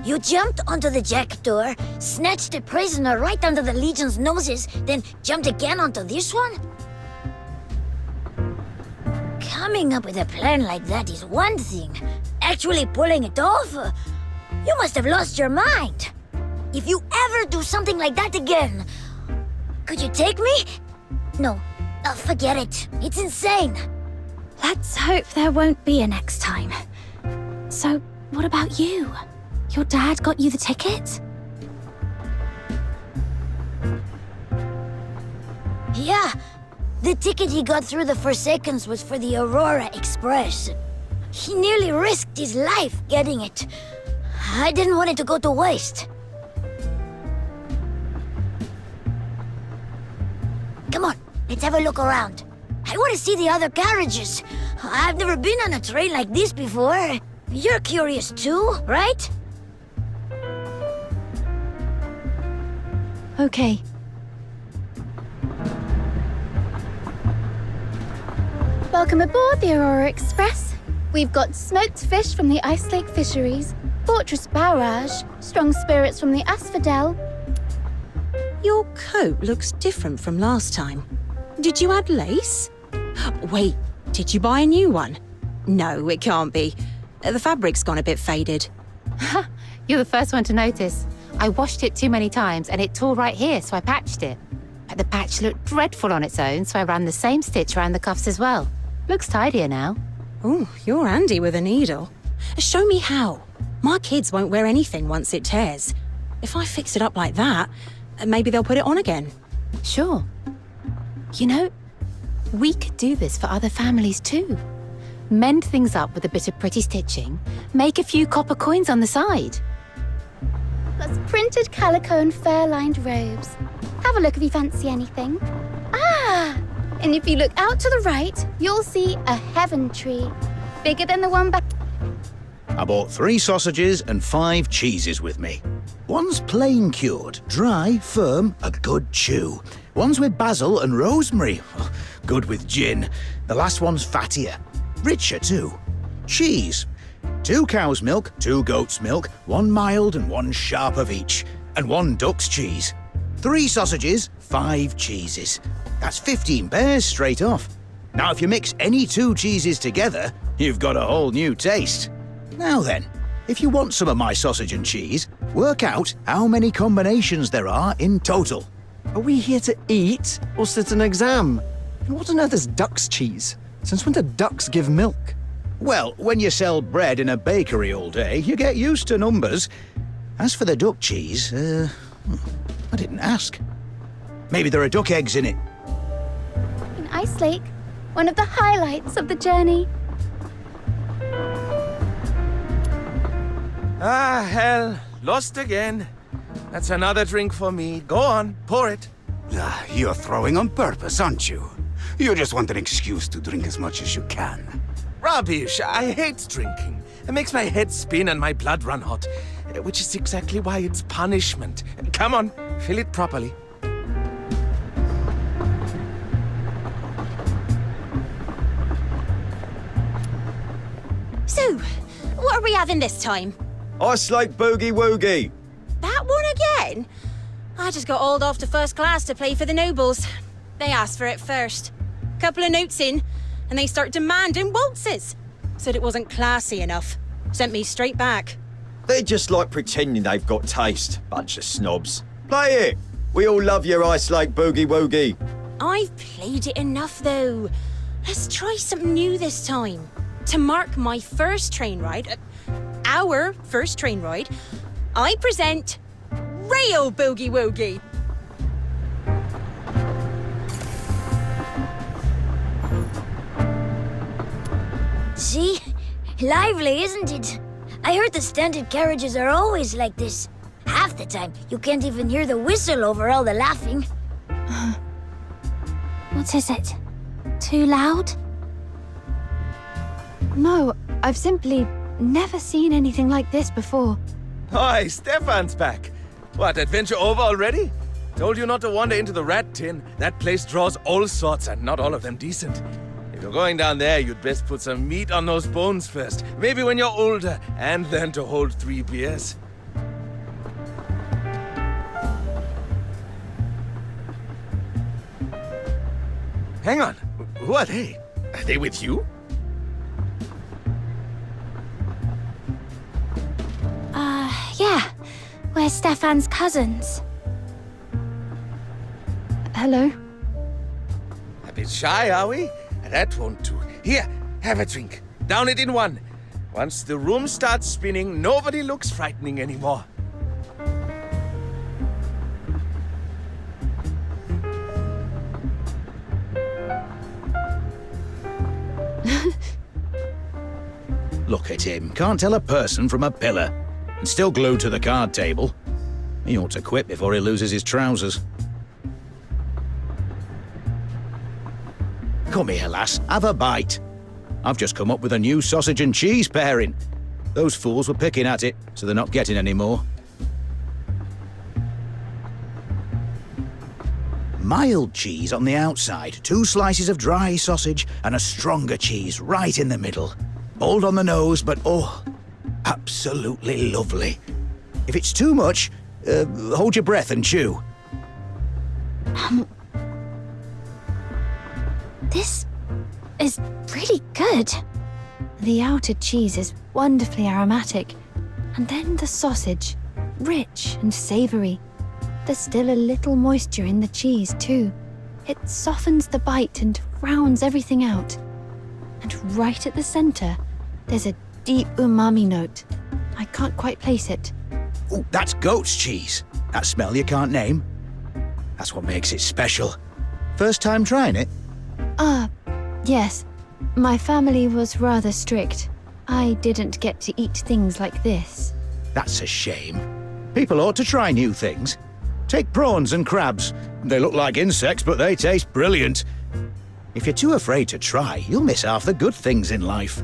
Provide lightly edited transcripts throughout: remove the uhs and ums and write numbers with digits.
You jumped onto the jacket door, snatched the prisoner right under the Legion's noses, then jumped again onto this one? Coming up with a plan like that is one thing. Actually pulling it off? You must have lost your mind. If you ever do something like that again, could you take me? No, forget it. It's insane. Let's hope there won't be a next time. So, what about you? Your dad got you the ticket? Yeah, the ticket he got through the Forsakens was for the Aurora Express. He nearly risked his life getting it. I didn't want it to go to waste. Come on, let's have a look around. I want to see the other carriages. I've never been on a train like this before. You're curious too, right? Okay. Welcome aboard the Aurora Express. We've got smoked fish from the Ice Lake Fisheries, Fortress Barrage, strong spirits from the Asphodel. Your coat looks different from last time. Did you add lace? Wait, did you buy a new one? No, it can't be. The fabric's gone a bit faded. You're the first one to notice. I washed it too many times and it tore right here, so I patched it. But the patch looked dreadful on its own, so I ran the same stitch around the cuffs as well. Looks tidier now. Oh, you're handy with a needle. Show me how. My kids won't wear anything once it tears. If I fix it up like that, maybe they'll put it on again. Sure. You know, we could do this for other families too. Mend things up with a bit of pretty stitching, make a few copper coins on the side. Plus printed calico and fur-lined robes. Have a look if you fancy anything. Ah! And if you look out to the right, you'll see a heaven tree. Bigger than the one back... I bought 3 sausages and 5 cheeses with me. One's plain cured, dry, firm, a good chew. One's with basil and rosemary, good with gin. The last one's fattier, richer too. Cheese, 2 cow's milk, 2 goat's milk, 1 mild and 1 sharp of each, and 1 duck's cheese. 3 sausages, 5 cheeses. That's 15 pairs straight off. Now if you mix any 2 cheeses together, you've got a whole new taste. Now then, if you want some of my sausage and cheese, work out how many combinations there are in total. Are we here to eat or sit an exam? And what on earth is duck's cheese? Since when do ducks give milk? Well, when you sell bread in a bakery all day, you get used to numbers. As for the duck cheese, I didn't ask. Maybe there are duck eggs in it. in Ice Lake, one of the highlights of the journey. Ah, hell. Lost again. That's another drink for me. Go on, pour it. You're throwing on purpose, aren't you? You just want an excuse to drink as much as you can. Rubbish. I hate drinking. It makes my head spin and my blood run hot, which is exactly why it's punishment. Come on, fill it properly. So, what are we having this time? Ice Lake Boogie Woogie. That one again? I just got hauled off to first class to play for the nobles. They asked for it first. Couple of notes in, and they start demanding waltzes. Said it wasn't classy enough. Sent me straight back. They're just like pretending they've got taste. Bunch of snobs. Play it. We all love your Ice Lake Boogie Woogie. I've played it enough, though. Let's try something new this time. To mark my first train ride, our first train ride, I present Rail Boogie Woogie. See? Lively, isn't it? I heard the standard carriages are always like this. Half the time, you can't even hear the whistle over all the laughing. What is it? Too loud? No, I've simply never seen anything like this before. Hi, Stefan's back. What, adventure over already? Told you not to wander into the rat tin. That place draws all sorts and not all of them decent. If you're going down there, you'd best put some meat on those bones first. Maybe when you're older and learn to hold 3 beers. Hang on. Who are they? Are they with you? Yeah. We're Stefan's cousins. Hello. A bit shy, are we? That won't do. Here, have a drink. Down it in one. Once the room starts spinning, nobody looks frightening anymore. Look at him. Can't tell a person from a pillar. And still glued to the card table. He ought to quit before he loses his trousers. Come here, lass. Have a bite. I've just come up with a new sausage and cheese pairing. Those fools were picking at it, so they're not getting any more. Mild cheese on the outside, 2 slices of dry sausage, and a stronger cheese right in the middle. Bold on the nose, but oh, absolutely lovely. If it's too much, hold your breath and chew. This is really good. The outer cheese is wonderfully aromatic, and then the sausage, rich and savory. There's still a little moisture in the cheese, too. It softens the bite and rounds everything out. And right at the center, there's a deep umami note. I can't quite place it. Oh, that's goat's cheese. That smell you can't name. That's what makes it special. First time trying it? Yes. My family was rather strict. I didn't get to eat things like this. That's a shame. People ought to try new things. Take prawns and crabs. They look like insects, but they taste brilliant. If you're too afraid to try, you'll miss half the good things in life.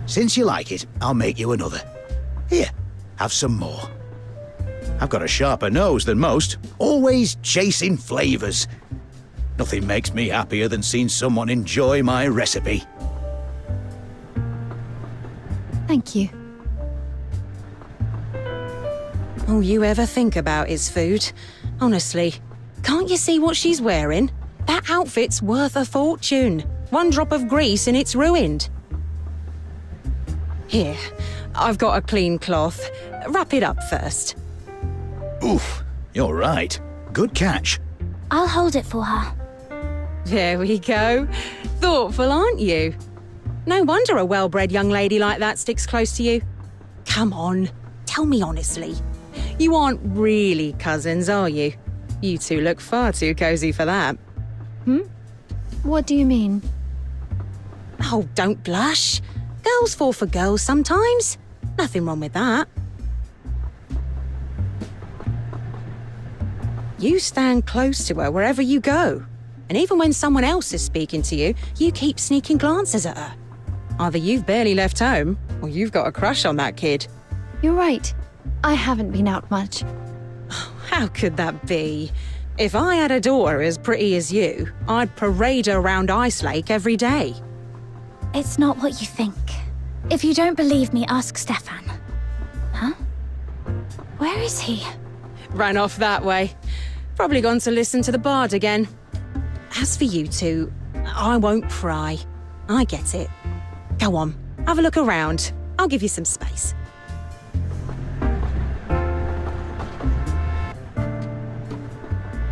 Since you like it, I'll make you another. Here, have some more. I've got a sharper nose than most, always chasing flavors. Nothing makes me happier than seeing someone enjoy my recipe. Thank you. All you ever think about is food. Honestly, can't you see what she's wearing? That outfit's worth a fortune. One drop of grease and it's ruined. Here, I've got a clean cloth. Wrap it up first. Oof, you're right. Good catch. I'll hold it for her. There we go. Thoughtful, aren't you? No wonder a well-bred young lady like that sticks close to you. Come on, tell me honestly. You aren't really cousins, are you? You two look far too cozy for that. What do you mean? Oh, don't blush. Girls fall for girls sometimes. Nothing wrong with that. You stand close to her wherever you go. And even when someone else is speaking to you, you keep sneaking glances at her. Either you've barely left home, or you've got a crush on that kid. You're right. I haven't been out much. How could that be? If I had a daughter as pretty as you, I'd parade her around Ice Lake every day. It's not what you think. If you don't believe me, ask Stefan. Huh? Where is he? Ran off that way. Probably gone to listen to the bard again. As for you two, I won't pry. I get it. Go on, have a look around. I'll give you some space.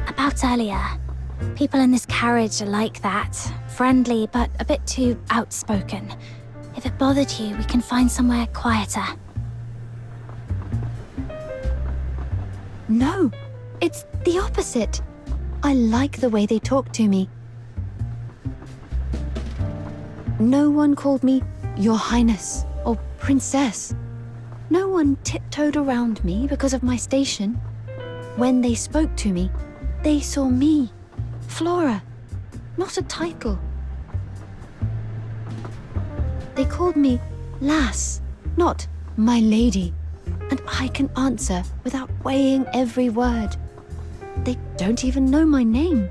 About earlier. People in this carriage are like that. Friendly, but a bit too outspoken. If it bothered you, we can find somewhere quieter. No, it's the opposite. I like the way they talk to me. No one called me Your Highness or Princess. No one tiptoed around me because of my station. When they spoke to me, they saw me, Flora, not a title. They called me Lass, not my lady, and I can answer without weighing every word. They don't even know my name.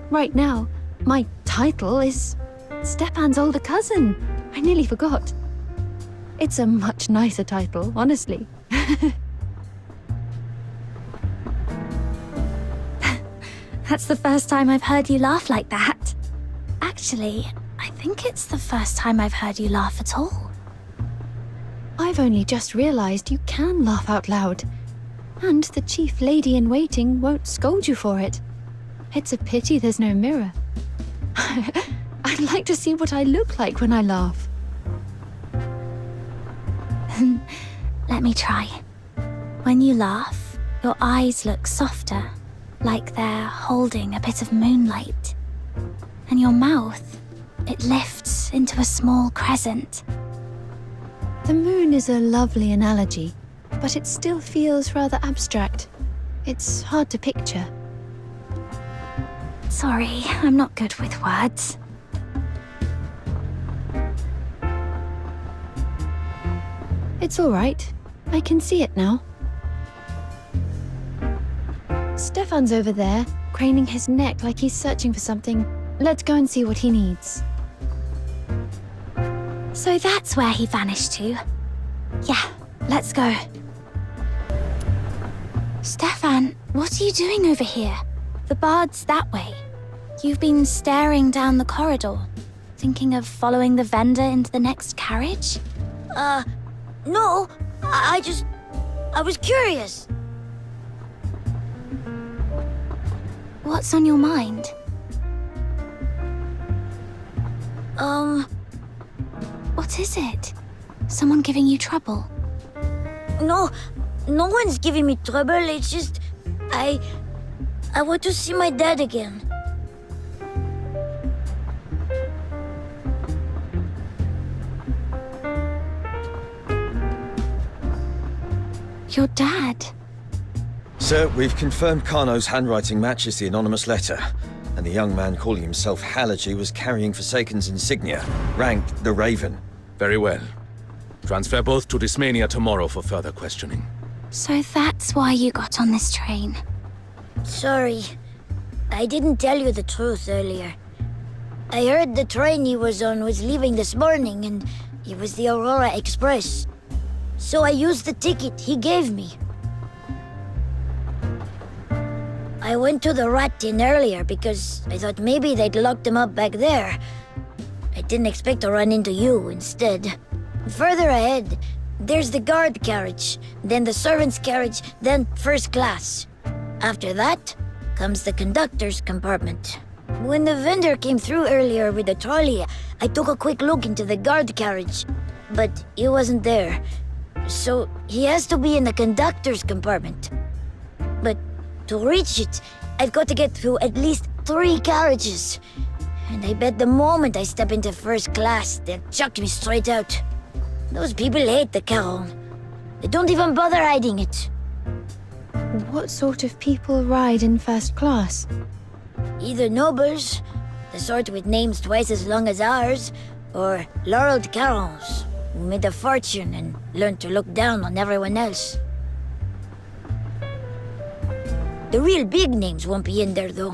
Right now, my title is Stefan's older cousin. I nearly forgot. It's a much nicer title, honestly. That's the first time I've heard you laugh like that. Actually, I think it's the first time I've heard you laugh at all. I've only just realized you can laugh out loud. And the chief lady in waiting won't scold you for it. It's a pity there's no mirror. I'd like to see what I look like when I laugh. Let me try. When you laugh, your eyes look softer, like they're holding a bit of moonlight. And your mouth, it lifts into a small crescent. The moon is a lovely analogy, but it still feels rather abstract. It's hard to picture. Sorry, I'm not good with words. It's all right. I can see it now. Stefan's over there, craning his neck like he's searching for something. Let's go and see what he needs. So that's where he vanished to. Yeah, let's go. Stefan, what are you doing over here? The bard's that way. You've been staring down the corridor, thinking of following the vendor into the next carriage? No, I was curious. What's on your mind? What is it? Someone giving you trouble? No one's giving me trouble. It's just, I want to see my dad again. Your dad? Sir, we've confirmed Carno's handwriting matches the anonymous letter, and the young man calling himself Halagy was carrying Forsaken's insignia, ranked the Raven. Very well. Transfer both to Dismania tomorrow for further questioning. So that's why you got on this train. Sorry, I didn't tell you the truth earlier. I heard the train he was on was leaving this morning, and it was the Aurora Express. So I used the ticket he gave me. I went to the Rat Inn earlier because I thought maybe they'd locked him up back there. I didn't expect to run into you instead. Further ahead, there's the guard carriage, then the servant's carriage, then first class. After that, comes the conductor's compartment. When the vendor came through earlier with the trolley, I took a quick look into the guard carriage, but he wasn't there. So he has to be in the conductor's compartment. But to reach it, I've got to get through at least 3 carriages. And I bet the moment I step into first class, they'll chuck me straight out. Those people hate the Caron. They don't even bother hiding it. What sort of people ride in first class? Either nobles, the sort with names twice as long as ours, or laureled Carons, who made a fortune and learned to look down on everyone else. The real big names won't be in there, though.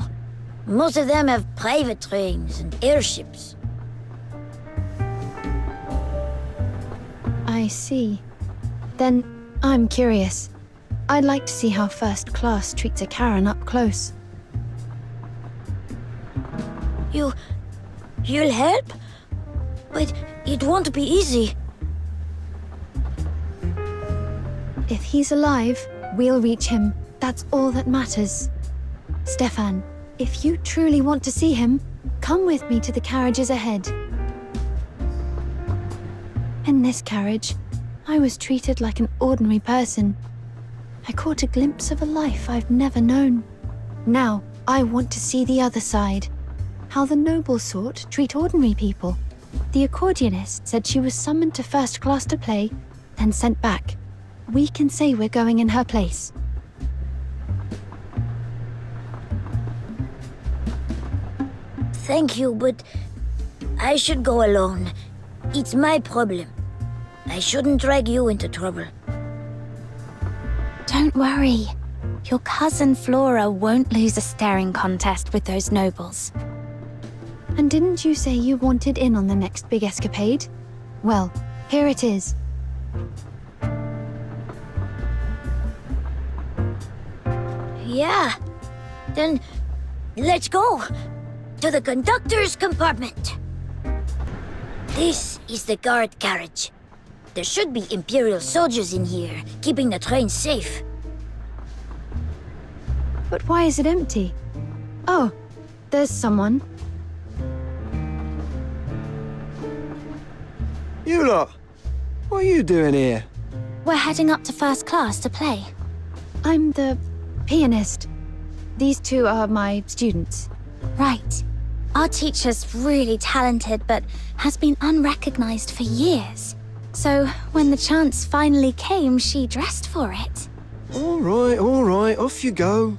Most of them have private trains and airships. I see. Then I'm curious. I'd like to see how first class treats a Karen up close. You'll help? But it won't be easy. If he's alive, we'll reach him. That's all that matters. Stefan, if you truly want to see him, come with me to the carriages ahead. In this carriage, I was treated like an ordinary person. I caught a glimpse of a life I've never known. Now, I want to see the other side. How the noble sort treat ordinary people. The accordionist said she was summoned to first class to play, then sent back. We can say we're going in her place. Thank you, but I should go alone. It's my problem. I shouldn't drag you into trouble. Don't worry. Your cousin Flora won't lose a staring contest with those nobles. And didn't you say you wanted in on the next big escapade? Well, here it is. Yeah. Then Let's go to the conductor's compartment. This is the guard carriage. There should be Imperial soldiers in here, keeping the train safe. But why is it empty? Oh, there's someone. You lot, what are you doing here? We're heading up to first class to play. I'm the pianist. These two are my students. Right. Our teacher's really talented, but has been unrecognized for years. So when the chance finally came, she dressed for it. All right, off you go.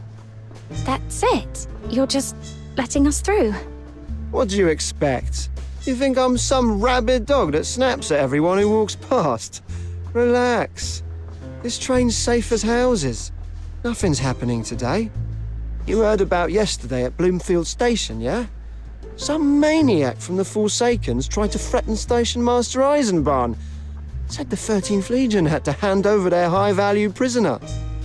That's it. You're just letting us through. What do you expect? You think I'm some rabid dog that snaps at everyone who walks past? Relax. This train's safe as houses. Nothing's happening today. You heard about yesterday at Bloomfield Station, yeah? Some maniac from the Forsakens tried to threaten Station Master Eisenbahn. Said the 13th Legion had to hand over their high-value prisoner.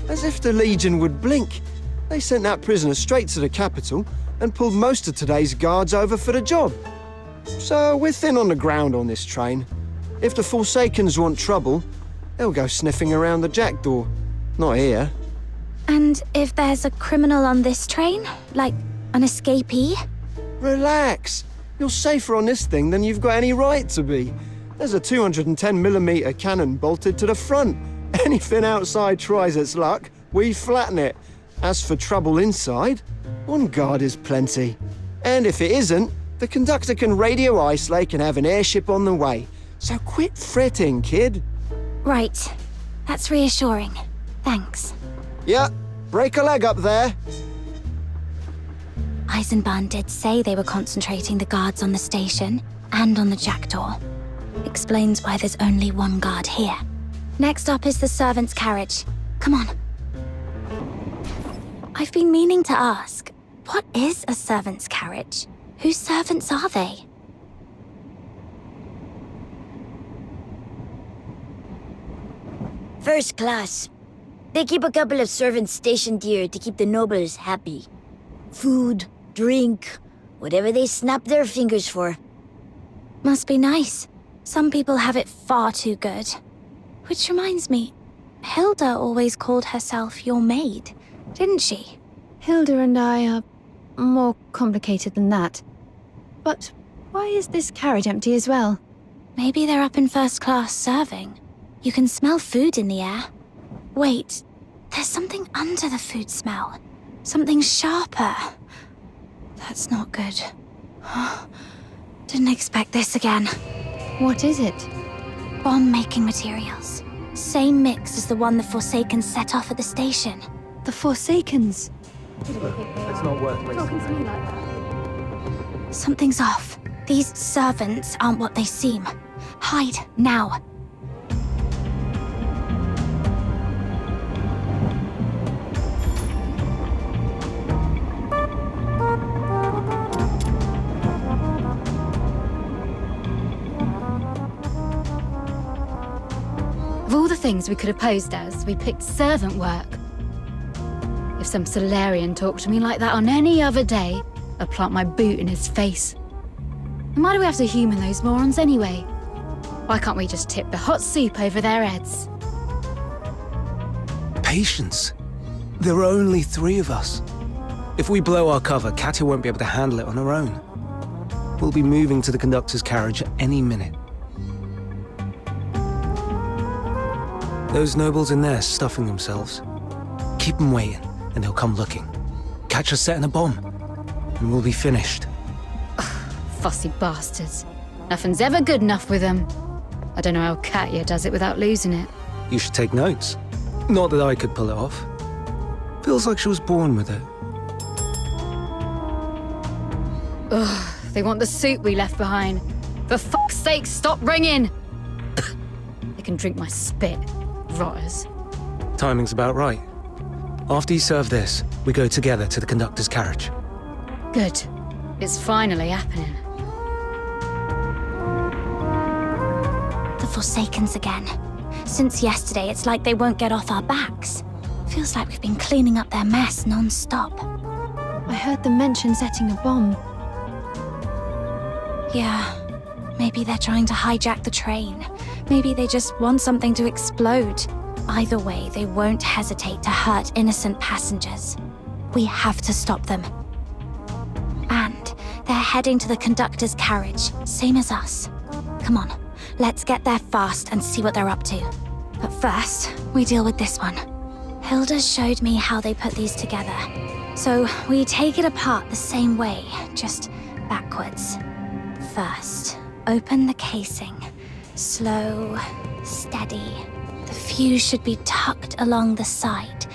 As if the Legion would blink. They sent that prisoner straight to the capital and pulled most of today's guards over for the job. So we're thin on the ground on this train. If the Forsakens want trouble, they'll go sniffing around the jackdaw. Not here. And if there's a criminal on this train, like an escapee? Relax. You're safer on this thing than you've got any right to be. There's a 210mm cannon bolted to the front. Anything outside tries its luck, we flatten it. As for trouble inside, one guard is plenty. And if it isn't, the conductor can radio Islake and have an airship on the way. So quit fretting, kid. Right. That's reassuring. Thanks. Yeah, break a leg up there. Eisenbahn did say they were concentrating the guards on the station and on the jackdaw. Explains why there's only one guard here. Next up is the servant's carriage. Come on. I've been meaning to ask, what is a servant's carriage? Whose servants are they? First class. They keep a couple of servants stationed here to keep the nobles happy. Food, drink, whatever they snap their fingers for. Must be nice. Some people have it far too good. Which reminds me, Hilda always called herself your maid, didn't she? Hilda and I are more complicated than that. But why is this carriage empty as well? Maybe they're up in first class serving. You can smell food in the air. Wait, there's something under the food smell. Something sharper. That's not good. Didn't expect this again. What is it? Bomb-making materials. Same mix as the one the Forsakens set off at the station. The Forsakens. It's not worth wasting. Something's off. These servants aren't what they seem. Hide, now. Of all the things we could have posed as, we picked servant work. If some Solarian talked to me like that on any other day, I'd plant my boot in his face. And why do we have to human those morons anyway? Why can't we just tip the hot soup over their heads? Patience. There are only 3 of us. If we blow our cover, Katya won't be able to handle it on her own. We'll be moving to the conductor's carriage at any minute. Those nobles in there stuffing themselves. Keep them waiting, and they'll come looking. Catch us setting a bomb, and we'll be finished. Fussy bastards. Nothing's ever good enough with them. I don't know how Katya does it without losing it. You should take notes. Not that I could pull it off. Feels like she was born with it. Ugh, they want the soup we left behind. For fuck's sake, stop ringing! They can drink my spit. Rotters. Timing's about right. After you serve this, we go together to the conductor's carriage. Good. It's finally happening. The Forsakens again. Since yesterday, it's like they won't get off our backs. Feels like we've been cleaning up their mess non-stop. I heard them mention setting a bomb. Yeah, maybe they're trying to hijack the train. Maybe they just want something to explode. Either way, they won't hesitate to hurt innocent passengers. We have to stop them. And they're heading to the conductor's carriage, same as us. Come on, let's get there fast and see what they're up to. But first, we deal with this one. Hilda showed me how they put these together. So we take it apart the same way, just backwards. First, open the casing. Slow, steady. The fuse should be tucked along the side.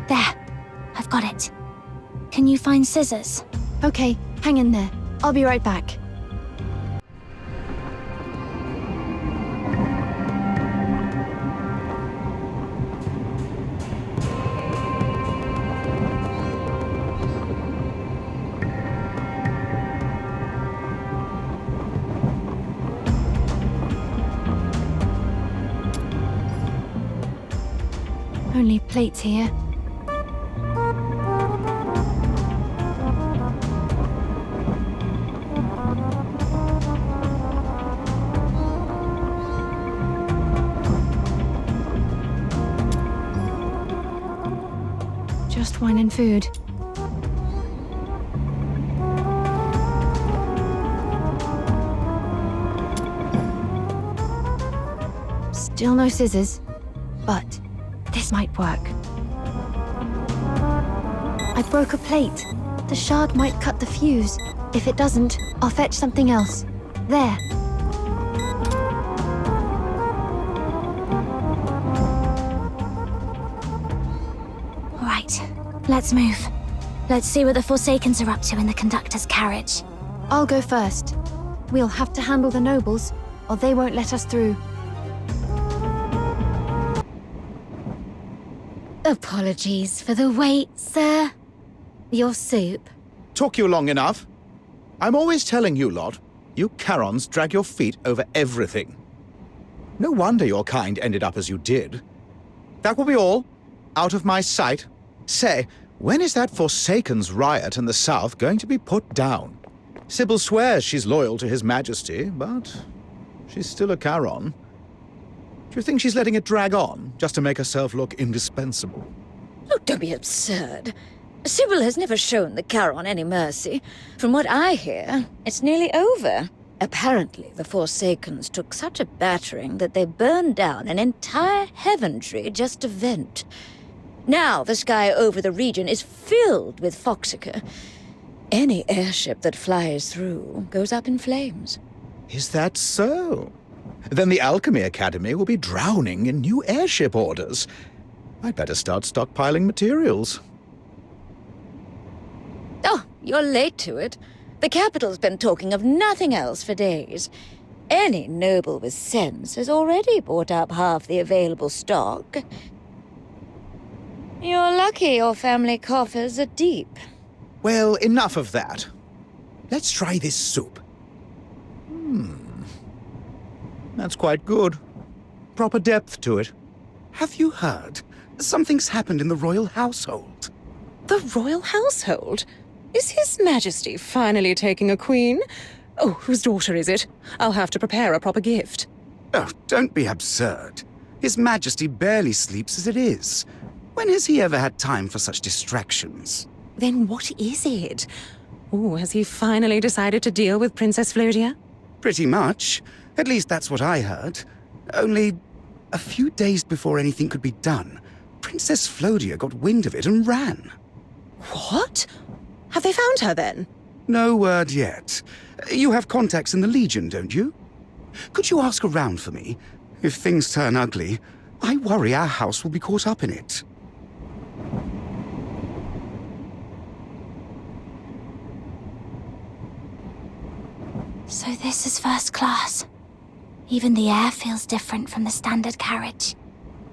There, I've got it. Can you find scissors? Okay, hang in there. I'll be right back. Only plates here. Just wine and food. Still no scissors, but this might work. I broke a plate. The shard might cut the fuse. If it doesn't, I'll fetch something else. There. All right, let's move. Let's see what the Forsakens are up to in the conductor's carriage. I'll go first. We'll have to handle the nobles, or they won't let us through. Apologies for the wait, sir. Your soup. Took you long enough. I'm always telling you lot, you Charons drag your feet over everything. No wonder your kind ended up as you did. That will be all. Out of my sight. Say, when is that Forsaken's riot in the south going to be put down? Sybil swears she's loyal to His Majesty, but she's still a Charon. Do you think she's letting it drag on, just to make herself look indispensable? Oh, don't be absurd. Sybil has never shown the Charon any mercy. From what I hear, it's nearly over. Apparently, the Forsakens took such a battering that they burned down an entire heaven tree just to vent. Now the sky over the region is filled with Foxica. Any airship that flies through goes up in flames. Is that so? Then the Alchemy Academy will be drowning in new airship orders. I'd better start stockpiling materials. Oh, you're late to it. The capital's been talking of nothing else for days. Any noble with sense has already bought up half the available stock. You're lucky your family coffers are deep. Well, enough of that. Let's try this soup. That's quite good. Proper depth to it. Have you heard? Something's happened in the royal household. The royal household? Is His Majesty finally taking a queen? Oh, whose daughter is it? I'll have to prepare a proper gift. Oh, don't be absurd. His Majesty barely sleeps as it is. When has he ever had time for such distractions? Then what is it? Oh, has he finally decided to deal with Princess Flodia? Pretty much. At least that's what I heard. Only a few days before anything could be done, Princess Flodia got wind of it and ran. What? Have they found her then? No word yet. You have contacts in the Legion, don't you? Could you ask around for me? If things turn ugly, I worry our house will be caught up in it. So this is first class. Even the air feels different from the standard carriage.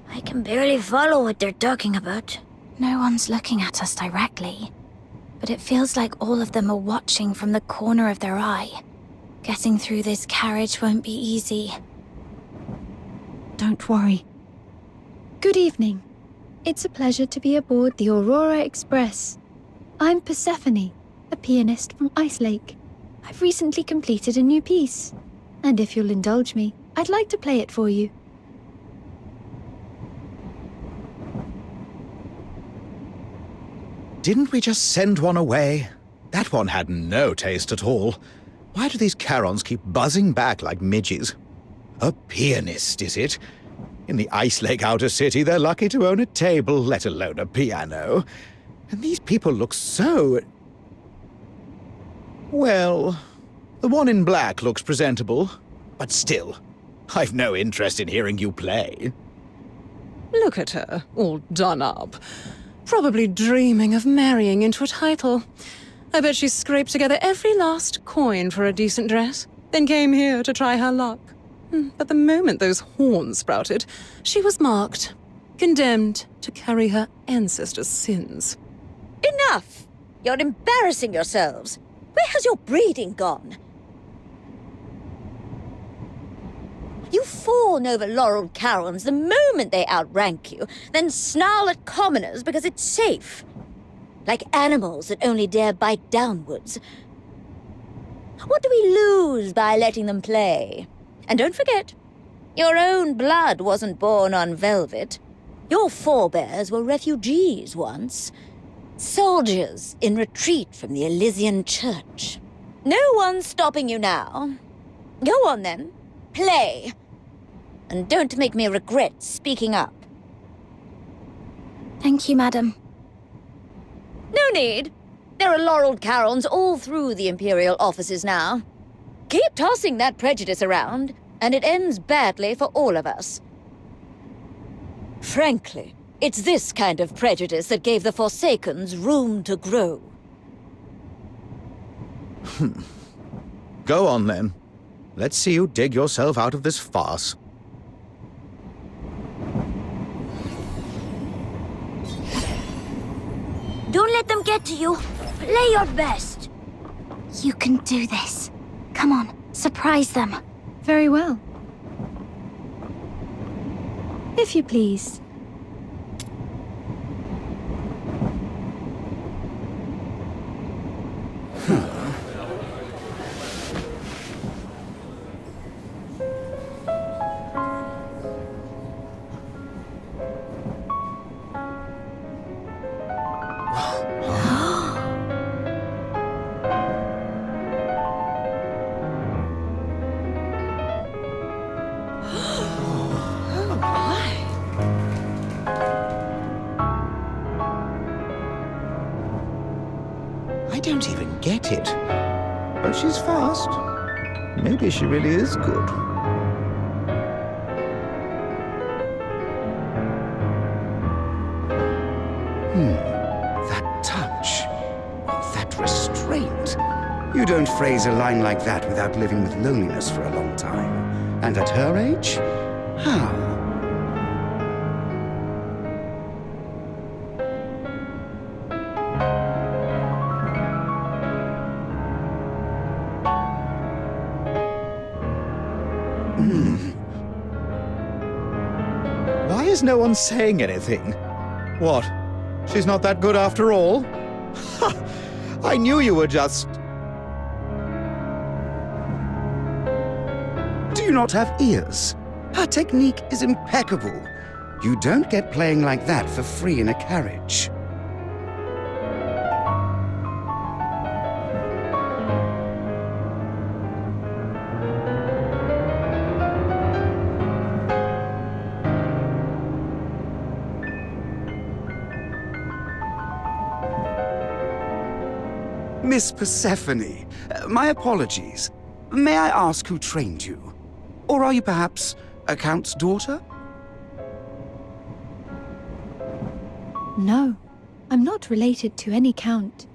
I can barely follow what they're talking about. No one's looking at us directly, but it feels like all of them are watching from the corner of their eye. Getting through this carriage won't be easy. Don't worry. Good evening. It's a pleasure to be aboard the Aurora Express. I'm Persephone, a pianist from Ice Lake. I've recently completed a new piece, and if you'll indulge me, I'd like to play it for you. Didn't we just send one away? That one had no taste at all. Why do these Charons keep buzzing back like midges? A pianist, is it? In the Ice Lake Outer City, they're lucky to own a table, let alone a piano. And these people look so... Well, the one in black looks presentable, but still, I've no interest in hearing you play. Look at her, all done up. Probably dreaming of marrying into a title. I bet she scraped together every last coin for a decent dress, then came here to try her luck. But the moment those horns sprouted, she was marked, condemned to carry her ancestors' sins. Enough! You're embarrassing yourselves. Where has your breeding gone? You fawn over laureled Charons the moment they outrank you, then snarl at commoners because it's safe. Like animals that only dare bite downwards. What do we lose by letting them play? And don't forget, your own blood wasn't born on velvet. Your forebears were refugees once. Soldiers in retreat from the Elysian Church. No one's stopping you now. Go on then, play. And don't make me regret speaking up. Thank you, madam. No need. There are laureled Charons all through the Imperial offices now. Keep tossing that prejudice around, and it ends badly for all of us. Frankly, it's this kind of prejudice that gave the Forsakens room to grow. Go on, then. Let's see you dig yourself out of this farce. Don't let them get to you. Play your best. You can do this. Come on, surprise them. Very well. If you please. I don't even get it. But she's fast. Maybe she really is good. That touch. That restraint. You don't phrase a line like that without living with loneliness for a long time. And at her age? How? Why is no one saying anything? What? She's not that good after all? Ha! I knew you were just... Do you not have ears? Her technique is impeccable. You don't get playing like that for free in a carriage. Miss Persephone, my apologies. May I ask who trained you? Or are you perhaps a count's daughter? No, I'm not related to any count.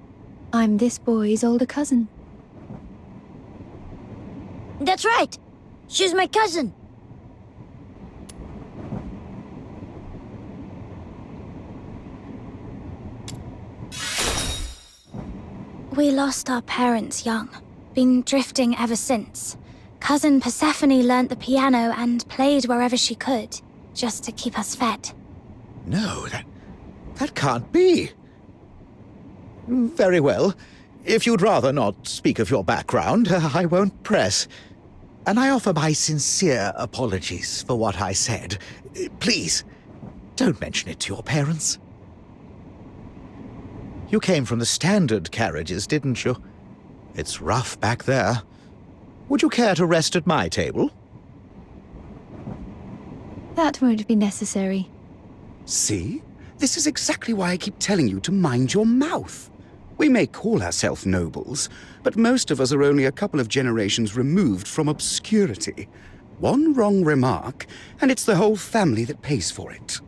I'm this boy's older cousin. That's right. She's my cousin. We lost our parents young. Been drifting ever since. Cousin Persephone learnt the piano and played wherever she could, just to keep us fed. No, that can't be. Very well. If you'd rather not speak of your background, I won't press. And I offer my sincere apologies for what I said. Please, don't mention it to your parents. You came from the standard carriages, didn't you? It's rough back there. Would you care to rest at my table? That won't be necessary. See? This is exactly why I keep telling you to mind your mouth. We may call ourselves nobles, but most of us are only a couple of generations removed from obscurity. One wrong remark, and it's the whole family that pays for it.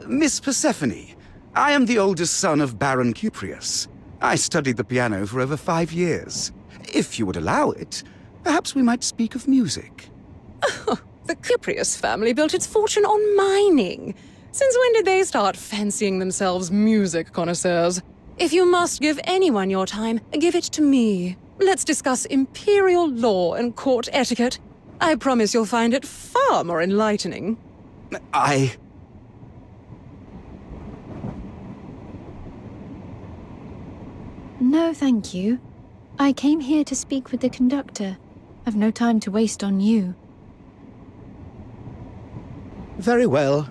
Miss Persephone, I am the oldest son of Baron Cuprius. I studied the piano for over 5 years. If you would allow it, perhaps we might speak of music. The Cuprius family built its fortune on mining. Since when did they start fancying themselves music connoisseurs? If you must give anyone your time, give it to me. Let's discuss imperial law and court etiquette. I promise you'll find it far more enlightening. No, thank you. I came here to speak with the conductor. I've no time to waste on you. Very well.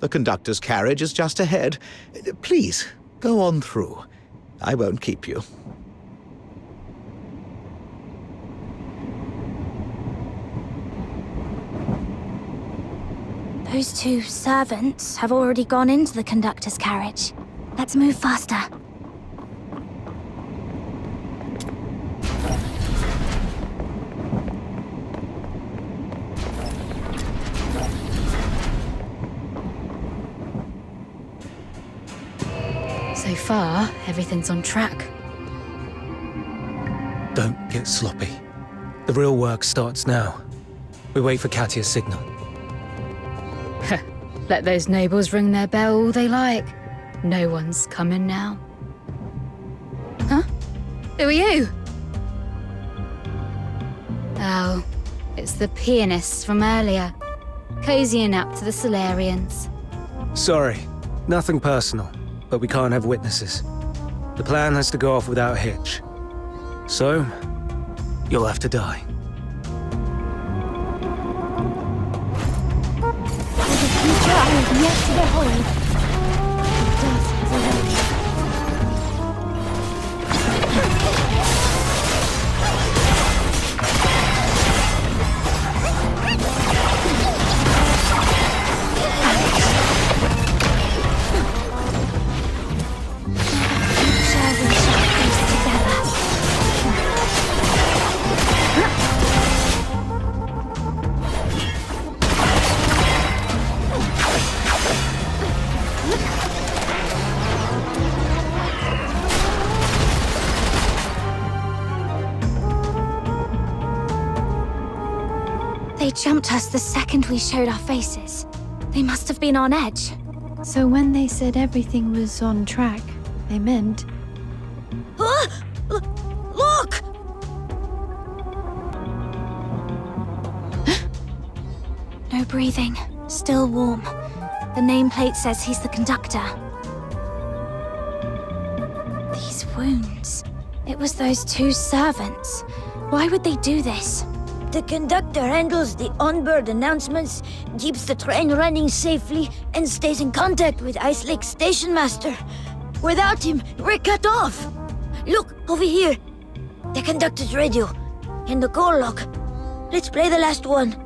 The conductor's carriage is just ahead. Please, go on through. I won't keep you. Those 2 servants have already gone into the conductor's carriage. Let's move faster. So far, everything's on track. Don't get sloppy. The real work starts now. We wait for Katia's signal. Let those nobles ring their bell all they like. No one's coming now. Huh? Who are you? Oh, it's the pianists from earlier. Cozying up to the Solarians. Sorry, nothing personal, but we can't have witnesses. The plan has to go off without a hitch. So, you'll have to die. Future I have yet to behold. Death is They jumped us the second we showed our faces. They must have been on edge. So when they said everything was on track, they meant... Look! No breathing. Still warm. The nameplate says he's the conductor. These wounds. It was those 2 servants. Why would they do this? The conductor handles the onboard announcements, keeps the train running safely, and stays in contact with Ice Lake's station master. Without him, we're cut off. Look, over here. The conductor's radio. And the call log. Let's play the last one.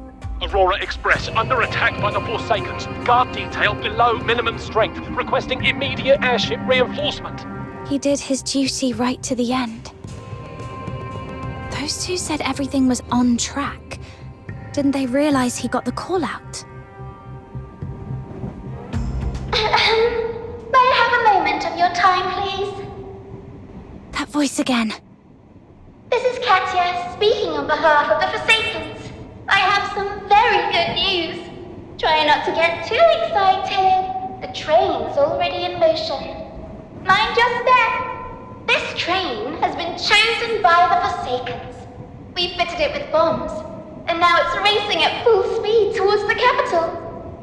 Aurora Express under attack by the Forsakens. Guard detail below minimum strength, requesting immediate airship reinforcement. He did his duty right to the end. Those 2 said everything was on track. Didn't they realize he got the call out? May I have a moment of your time, please? That voice again. This is Katia, speaking on behalf of the Forsakens. I have some very good news. Try not to get too excited. The train's already in motion. Mind your step. This train has been chosen by the Forsakens. We fitted it with bombs, and now it's racing at full speed towards the capital.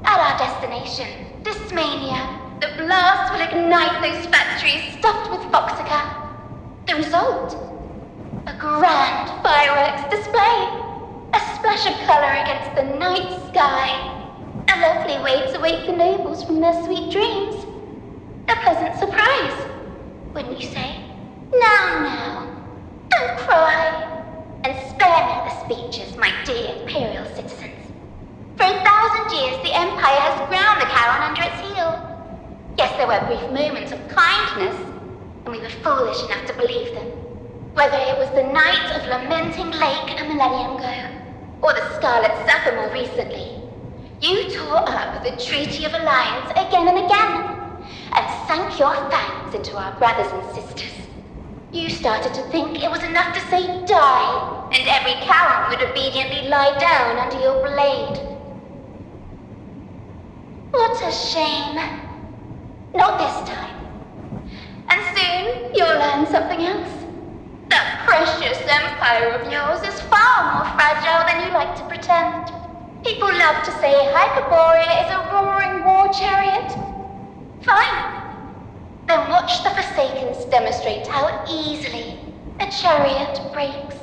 At our destination, Dysmania. The blast will ignite those factories stuffed with Foxica. The result? A grand fireworks display. A splash of color against the night sky. A lovely way to wake the nobles from their sweet dreams. A pleasant surprise, wouldn't you say? Now, don't cry. And spare me the speeches, my dear Imperial citizens. For 1,000 years, the Empire has ground the Charon under its heel. Yes, there were brief moments of kindness, and we were foolish enough to believe them. Whether it was the night of Lamenting Lake a millennium ago, or the Scarlet Supper more recently, you tore up the Treaty of Alliance again and again, and sank your fangs into our brothers and sisters. You started to think it was enough to say die, and every Charon would obediently lie down under your blade. What a shame. Not this time. And soon you'll learn something else. That precious empire of yours is far more fragile than you like to pretend. People love to say Hyperborea is a roaring war chariot. Fine. Then watch the Forsakens demonstrate how easily a chariot breaks.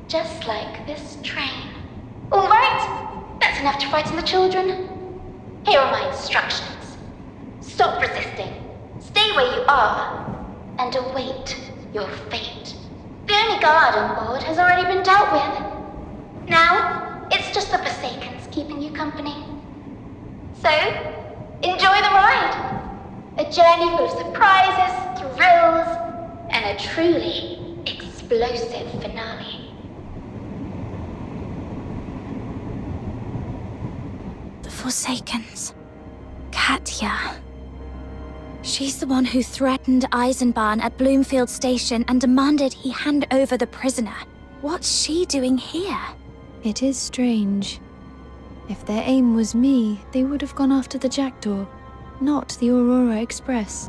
Just like this train. All right, that's enough to frighten the children. Here are my instructions. Stop resisting. Stay where you are, and await your fate. The only guard on board has already been dealt with. Now, it's just the Forsakens keeping you company. So, enjoy the ride. A journey full of surprises, thrills, and a truly explosive finale. The Forsakens. Katya. She's the one who threatened Eisenbahn at Bloomfield Station and demanded he hand over the prisoner. What's she doing here? It is strange. If their aim was me, they would have gone after the Jackdaw, not the Aurora Express.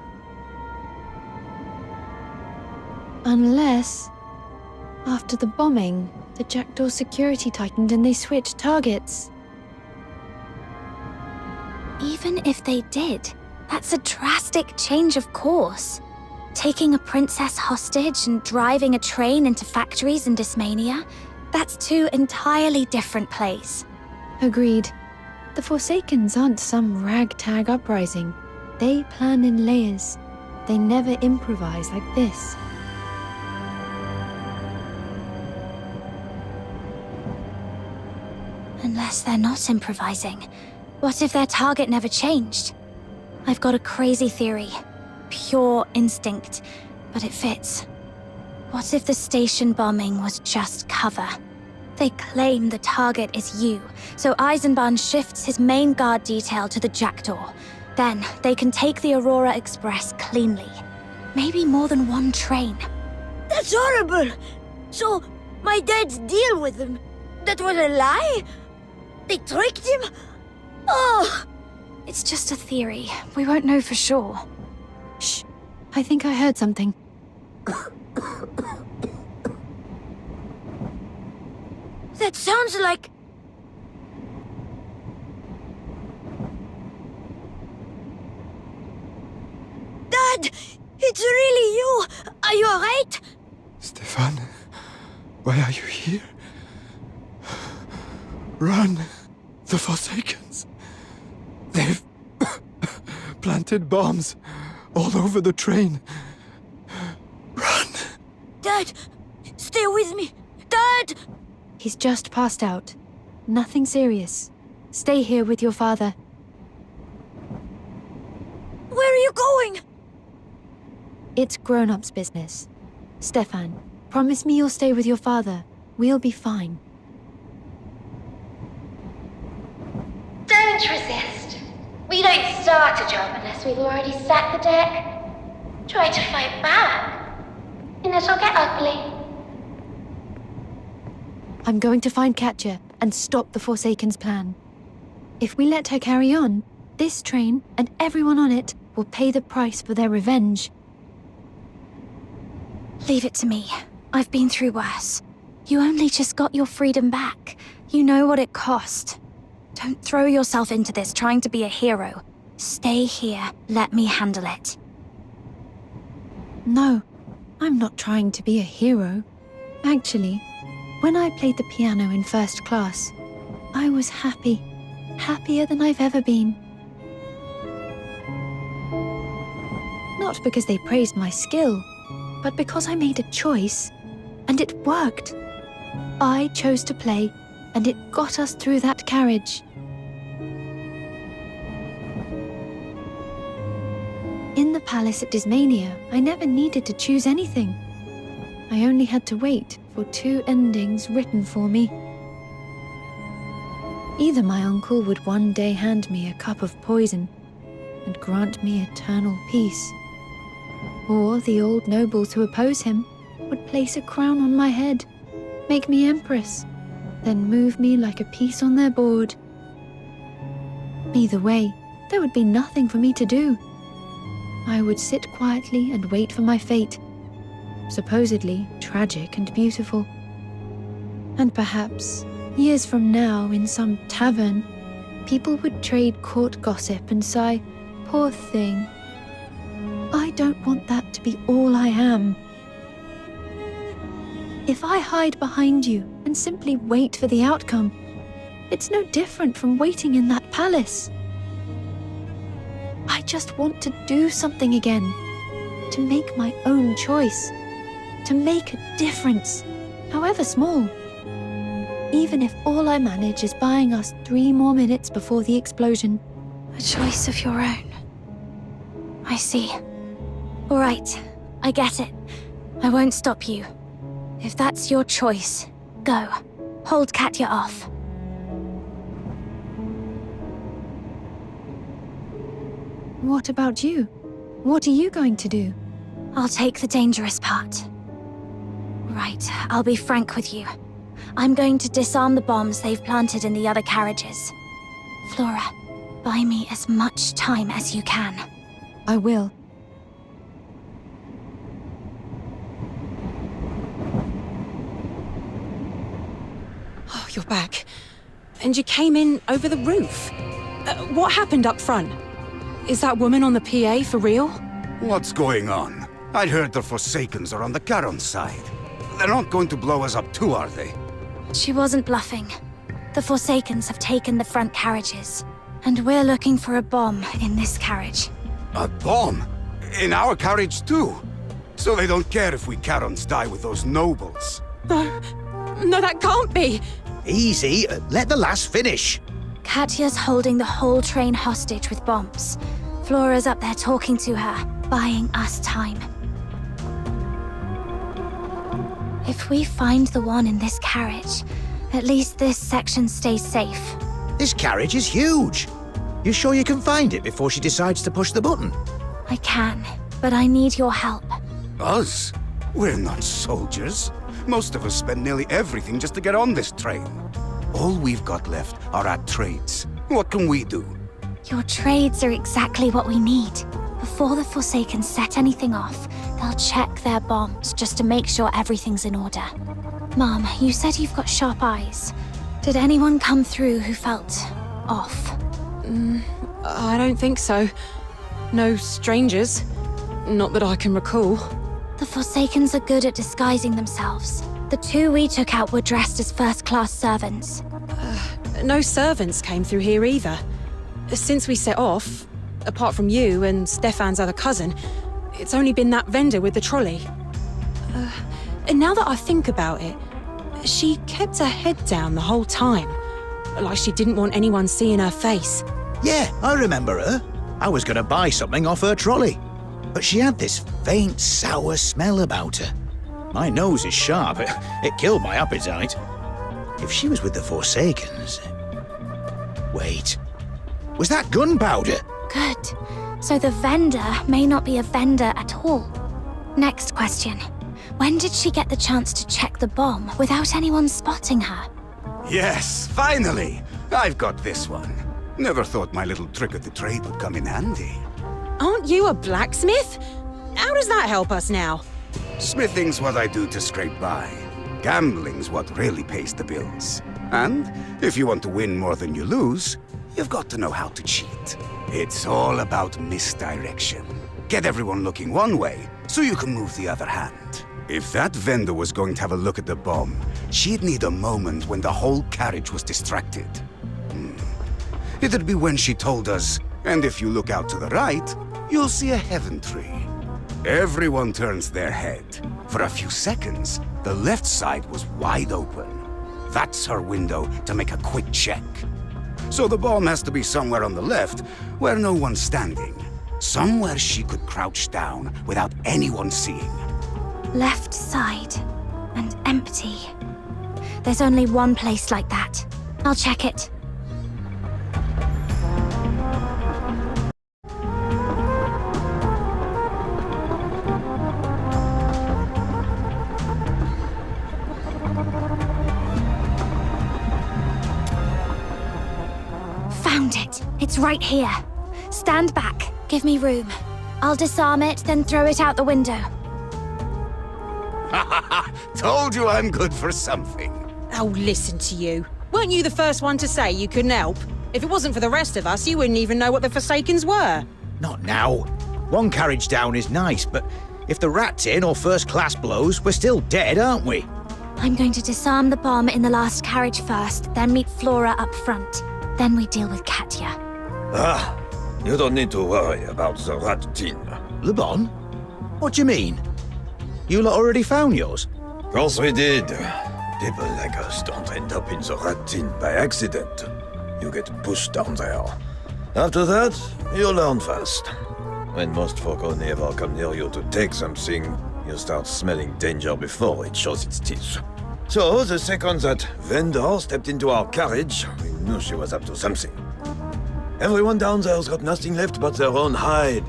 Unless, after the bombing, the Jackdaw security tightened and they switched targets. Even if they did, that's a drastic change of course. Taking a princess hostage and driving a train into factories in Dysmania, that's two entirely different plays. Agreed. The Forsakens aren't some ragtag uprising. They plan in layers. They never improvise like this. Unless they're not improvising. What if their target never changed? I've got a crazy theory. Pure instinct, but it fits. What if the station bombing was just cover? They claim the target is you, so Eisenbahn shifts his main guard detail to the Jackdaw. Then they can take the Aurora Express cleanly. Maybe more than one train. That's horrible! So, my dad's deal with them, that was a lie? They tricked him? Oh! It's just a theory. We won't know for sure. Shh. I think I heard something. That sounds like... Dad! It's really you! Are you alright? Stefan, why are you here? Run! The Forsakens! They've planted bombs all over the train. Run! Dad! Stay with me! Dad! He's just passed out. Nothing serious. Stay here with your father. Where are you going? It's grown-ups' business. Stefan, promise me you'll stay with your father. We'll be fine. Don't resist. We don't start a job unless we've already set the deck. Try to fight back, and it'll get ugly. I'm going to find Katya and stop the Forsaken's plan. If we let her carry on, this train and everyone on it will pay the price for their revenge. Leave it to me. I've been through worse. You only just got your freedom back. You know what it cost. Don't throw yourself into this trying to be a hero. Stay here. Let me handle it. No, I'm not trying to be a hero. Actually, when I played the piano in first class, I was happy. Happier than I've ever been. Not because they praised my skill, but because I made a choice, and it worked. I chose to play, and it got us through that carriage. In the palace at Dismania, I never needed to choose anything. I only had to wait for 2 endings written for me. Either my uncle would one day hand me a cup of poison and grant me eternal peace, or the old nobles who oppose him would place a crown on my head, make me empress, then move me like a piece on their board. Either way, there would be nothing for me to do. I would sit quietly and wait for my fate, supposedly tragic and beautiful. And perhaps, years from now, in some tavern, people would trade court gossip and sigh, "Poor thing." I don't want that to be all I am. If I hide behind you and simply wait for the outcome, it's no different from waiting in that palace. I just want to do something again, to make my own choice, to make a difference, however small. Even if all I manage is buying us 3 more minutes before the explosion. A choice of your own. I see. All right, I get it. I won't stop you. If that's your choice, go. Hold Katya off. What about you? What are you going to do? I'll take the dangerous part. Right, I'll be frank with you. I'm going to disarm the bombs they've planted in the other carriages. Flora, buy me as much time as you can. I will. Oh, you're back. And you came in over the roof. What happened up front? Is that woman on the PA for real? What's going on? I heard the Forsakens are on the Charon side. They're not going to blow us up too, are they? She wasn't bluffing. The Forsakens have taken the front carriages, and we're looking for a bomb in this carriage. A bomb? In our carriage too? So they don't care if we Charons die with those nobles? No, that can't be! Easy, let the lass finish. Katya's holding the whole train hostage with bombs. Flora's up there talking to her, buying us time. If we find the one in this carriage, at least this section stays safe. This carriage is huge. You sure you can find it before she decides to push the button? I can, but I need your help. Us? We're not soldiers. Most of us spend nearly everything just to get on this train. All we've got left are our trades. What can we do? Your trades are exactly what we need. Before the Forsaken set anything off, they'll check their bombs just to make sure everything's in order. Mom, you said you've got sharp eyes. Did anyone come through who felt off? I don't think so. No strangers. Not that I can recall. The Forsakens are good at disguising themselves. The 2 we took out were dressed as first-class servants. No servants came through here either. Since we set off, apart from you and Stefan's other cousin, it's only been that vendor with the trolley. And now that I think about it, she kept her head down the whole time, like she didn't want anyone seeing her face. Yeah, I remember her. I was going to buy something off her trolley, but she had this faint, sour smell about her. My nose is sharp. It killed my appetite. If she was with the Forsakens... Wait. Was that gunpowder? Good. So the vendor may not be a vendor at all. Next question. When did she get the chance to check the bomb without anyone spotting her? Yes, finally! I've got this one. Never thought my little trick of the trade would come in handy. Aren't you a blacksmith? How does that help us now? Smithing's what I do to scrape by. Gambling's what really pays the bills. And if you want to win more than you lose, you've got to know how to cheat. It's all about misdirection. Get everyone looking one way, so you can move the other hand. If that vendor was going to have a look at the bomb, she'd need a moment when the whole carriage was distracted. It'd be when she told us, and if you look out to the right, you'll see a heaven tree. Everyone turns their head. For a few seconds, the left side was wide open. That's her window to make a quick check. So the bomb has to be somewhere on the left, where no one's standing. Somewhere she could crouch down without anyone seeing. Left side. And empty. There's only one place like that. I'll check it. Found it. It's right here. Stand back. Give me room. I'll disarm it, then throw it out the window. Told you I'm good for something. Oh, listen to you. Weren't you the first one to say you couldn't help? If it wasn't for the rest of us, you wouldn't even know what the Forsakens were. Not now. One carriage down is nice, but if the rat tin or first class blows, we're still dead, aren't we? I'm going to disarm the bomb in the last carriage first, then meet Flora up front. Then we deal with Katya. Ah, you don't need to worry about the rat tin. Le Bon? What do you mean? You lot already found yours? Course we did. People like us don't end up in the rat tin by accident. You get pushed down there. After that, you learn fast. When most folk only ever come near you to take something, you start smelling danger before it shows its teeth. So, the second that vendor stepped into our carriage, we knew she was up to something. Everyone down there's got nothing left but their own hide.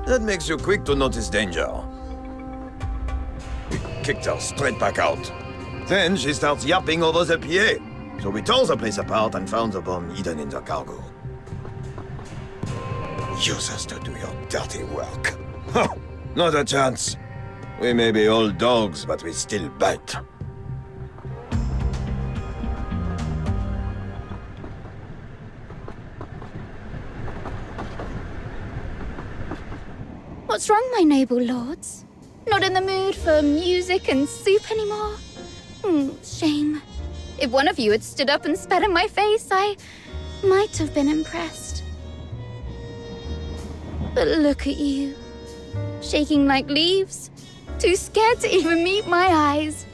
That makes you quick to notice danger. We kicked her straight back out. Then she starts yapping over the PA. So we tore the place apart and found the bomb hidden in the cargo. Use us to do your dirty work. Huh, not a chance. We may be old dogs, but we still bite. What's wrong, my noble lords? Not in the mood for music and soup anymore? Shame. If one of you had stood up and spat in my face, I might have been impressed. But look at you. Shaking like leaves. Too scared to even meet my eyes.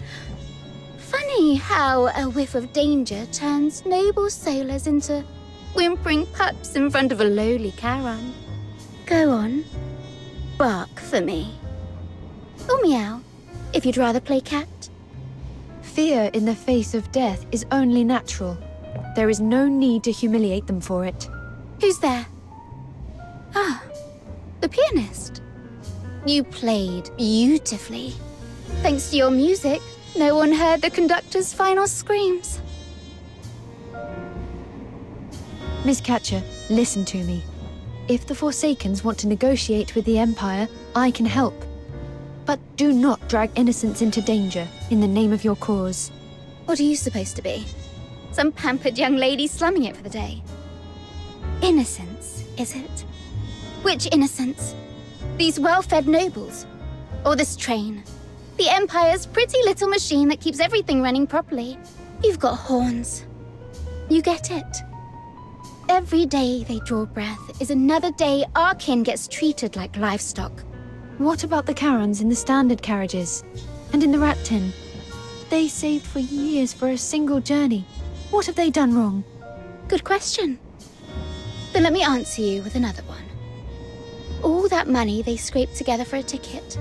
Funny how a whiff of danger turns noble sailors into whimpering pups in front of a lowly Charon. Go on. Bark for me. Or meow, if you'd rather play cat. Fear in the face of death is only natural. There is no need to humiliate them for it. Who's there? Ah, the pianist. You played beautifully. Thanks to your music, no one heard the conductor's final screams. Miss Catcher, listen to me. If the Forsakens want to negotiate with the Empire, I can help. But do not drag innocents into danger in the name of your cause. What are you supposed to be? Some pampered young lady slumming it for the day? Innocence, is it? Which innocence? These well-fed nobles? Or this train? The Empire's pretty little machine that keeps everything running properly. You've got horns. You get it? Every day they draw breath is another day our kin gets treated like livestock. What about the Charons in the standard carriages? And in the rat tin? They saved for years for a single journey. What have they done wrong? Good question. Then let me answer you with another one. All that money they scraped together for a ticket.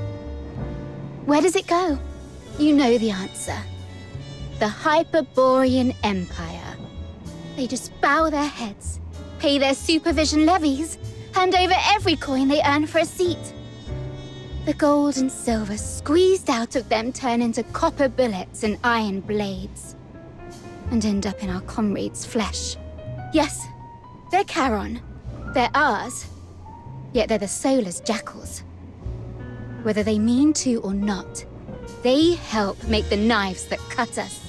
Where does it go? You know the answer. The Hyperborean Empire. They just bow their heads, pay their supervision levies, hand over every coin they earn for a seat. The gold and silver squeezed out of them turn into copper bullets and iron blades, and end up in our comrades' flesh. Yes, they're Charon. They're ours. Yet they're the Solar's jackals. Whether they mean to or not, they help make the knives that cut us.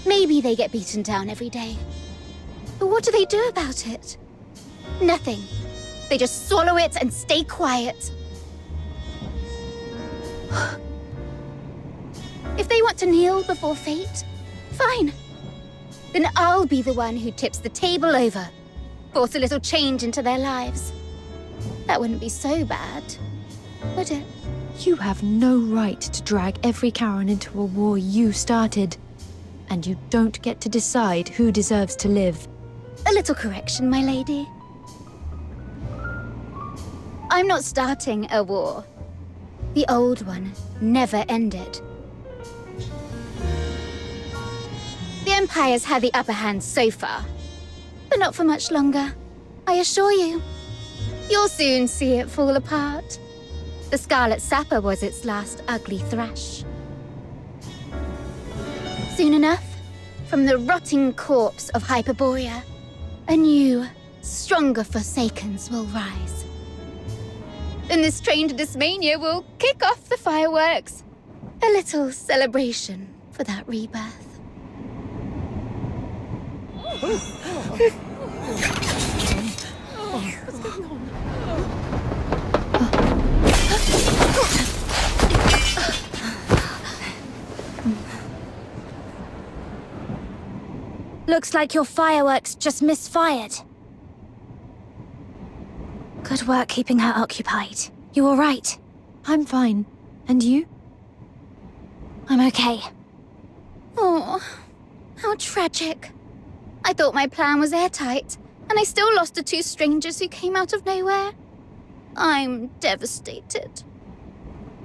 Maybe they get beaten down every day. But what do they do about it? Nothing. They just swallow it and stay quiet. If they want to kneel before fate, fine. Then I'll be the one who tips the table over, force a little change into their lives. That wouldn't be so bad, would it? You have no right to drag every Karen into a war you started. And you don't get to decide who deserves to live. A little correction, my lady. I'm not starting a war. The old one never ended. The Empire's had the upper hand so far, but not for much longer, I assure you. You'll soon see it fall apart. The Scarlet Sapper was its last ugly thrash. Soon enough, from the rotting corpse of Hyperborea, a new, stronger Forsakens will rise. Then this train to Dysmania will kick off the fireworks. A little celebration for that rebirth. Looks like your fireworks just misfired. Good work keeping her occupied. You all right? I'm fine. And you? I'm okay. Oh, how tragic. I thought my plan was airtight, and I still lost the two strangers who came out of nowhere. I'm devastated.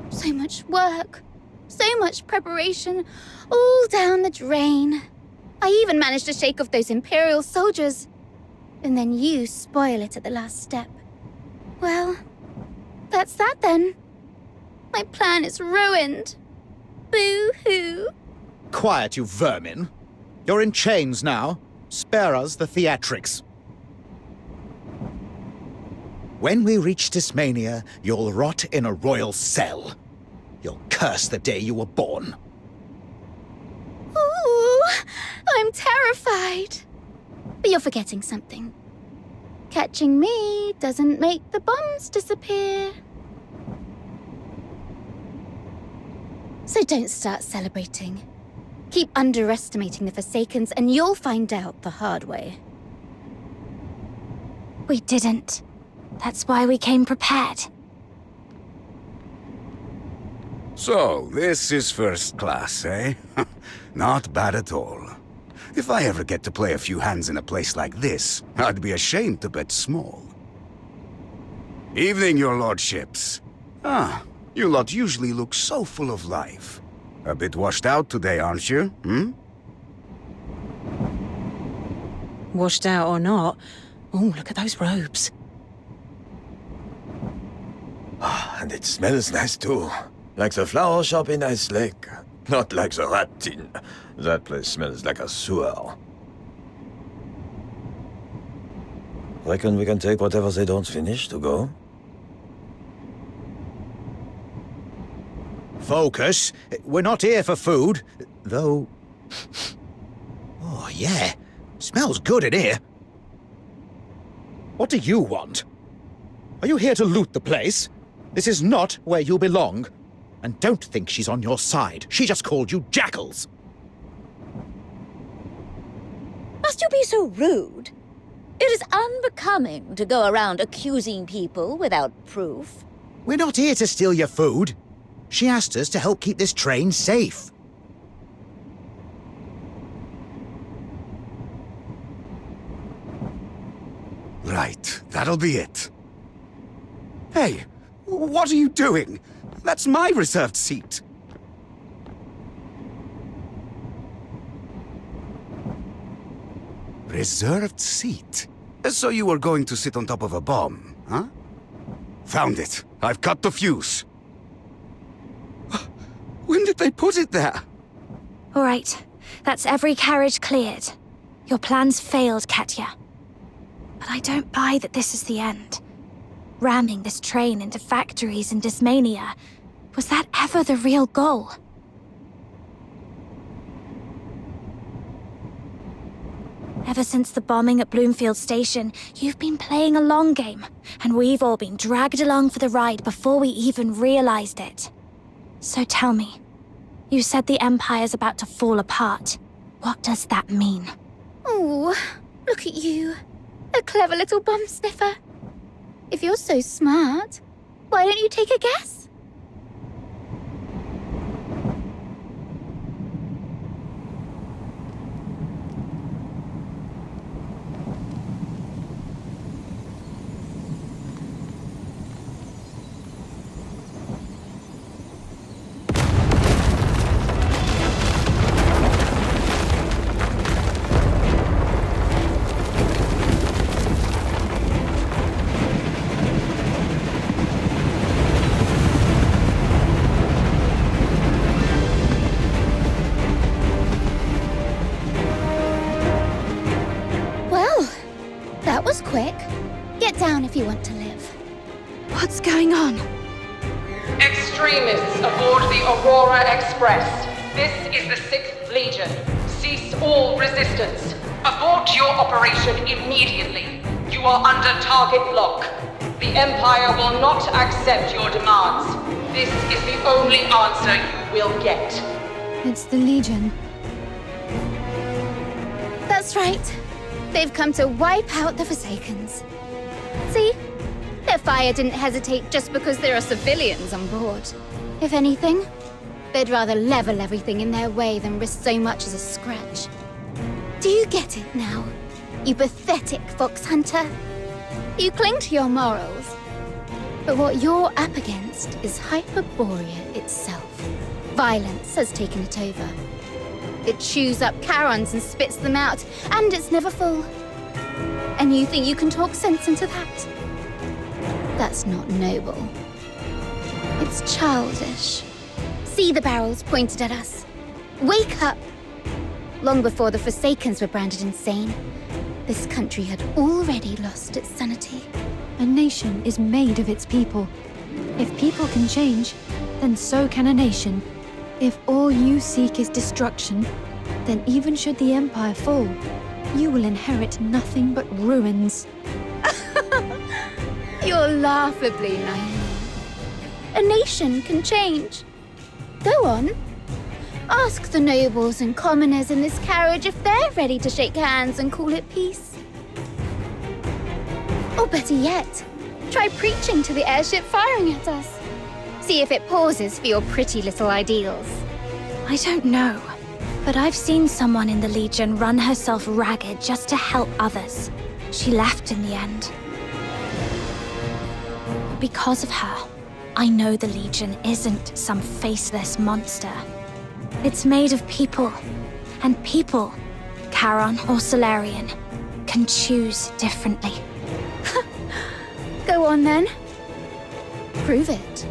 So much work, so much preparation, all down the drain. I even managed to shake off those Imperial soldiers. And then you spoil it at the last step. Well, that's that then. My plan is ruined. Boo-hoo. Quiet, you vermin. You're in chains now. Spare us the theatrics. When we reach Dysmania, you'll rot in a royal cell. You'll curse the day you were born. Ooh, I'm terrified. But you're forgetting something. Catching me doesn't make the bombs disappear. So don't start celebrating. Keep underestimating the Forsakens and you'll find out the hard way. We didn't. That's why we came prepared. So, this is first class, eh? Not bad at all. If I ever get to play a few hands in a place like this, I'd be ashamed to bet small. Evening, your lordships. Ah, you lot usually look so full of life. A bit washed out today, aren't you, hmm? Washed out or not, oh, look at those robes. And it smells nice too. Like the flower shop in Ice Lake. Not like the rat tin. That place smells like a sewer. Reckon we can take whatever they don't finish to go? Focus. We're not here for food, though... Oh, yeah. Smells good in here. What do you want? Are you here to loot the place? This is not where you belong. And don't think she's on your side. She just called you jackals. Must you be so rude? It is unbecoming to go around accusing people without proof. We're not here to steal your food. She asked us to help keep this train safe. Right, that'll be it. Hey, what are you doing? That's my reserved seat. Reserved seat? So you were going to sit on top of a bomb, huh? Found it. I've cut the fuse. When did they put it there? All right, that's every carriage cleared. Your plans failed, Katya. But I don't buy that this is the end. Ramming this train into factories in Dysmania, was that ever the real goal? Ever since the bombing at Bloomfield Station, you've been playing a long game, and we've all been dragged along for the ride before we even realized it. So tell me, you said the Empire's about to fall apart. What does that mean? Oh, look at you. A clever little bomb sniffer. If you're so smart, why don't you take a guess? That was quick. Get down if you want to live. What's going on? Extremists aboard the Aurora Express. This is the 6th Legion. Cease all resistance. Abort your operation immediately. You are under target lock. The Empire will not accept your demands. This is the only answer you will get. It's the Legion. That's right. They've come to wipe out the Forsakens. See? Their fire didn't hesitate just because there are civilians on board. If anything, they'd rather level everything in their way than risk so much as a scratch. Do you get it now, you pathetic fox hunter? You cling to your morals, but what you're up against is Hyperborea itself. Violence has taken it over. It chews up Charons and spits them out, and it's never full. And you think you can talk sense into that? That's not noble. It's childish. See the barrels pointed at us. Wake up! Long before the Forsakens were branded insane, this country had already lost its sanity. A nation is made of its people. If people can change, then so can a nation. If all you seek is destruction, then even should the Empire fall, you will inherit nothing but ruins. You're laughably naive. A nation can change. Go on. Ask the nobles and commoners in this carriage if they're ready to shake hands and call it peace. Or better yet, try preaching to the airship firing at us. See if it pauses for your pretty little ideals. I don't know, but I've seen someone in the Legion run herself ragged just to help others. She left in the end. Because of her, I know the Legion isn't some faceless monster. It's made of people, and people, Charon or Solarian, can choose differently. Go on then. Prove it.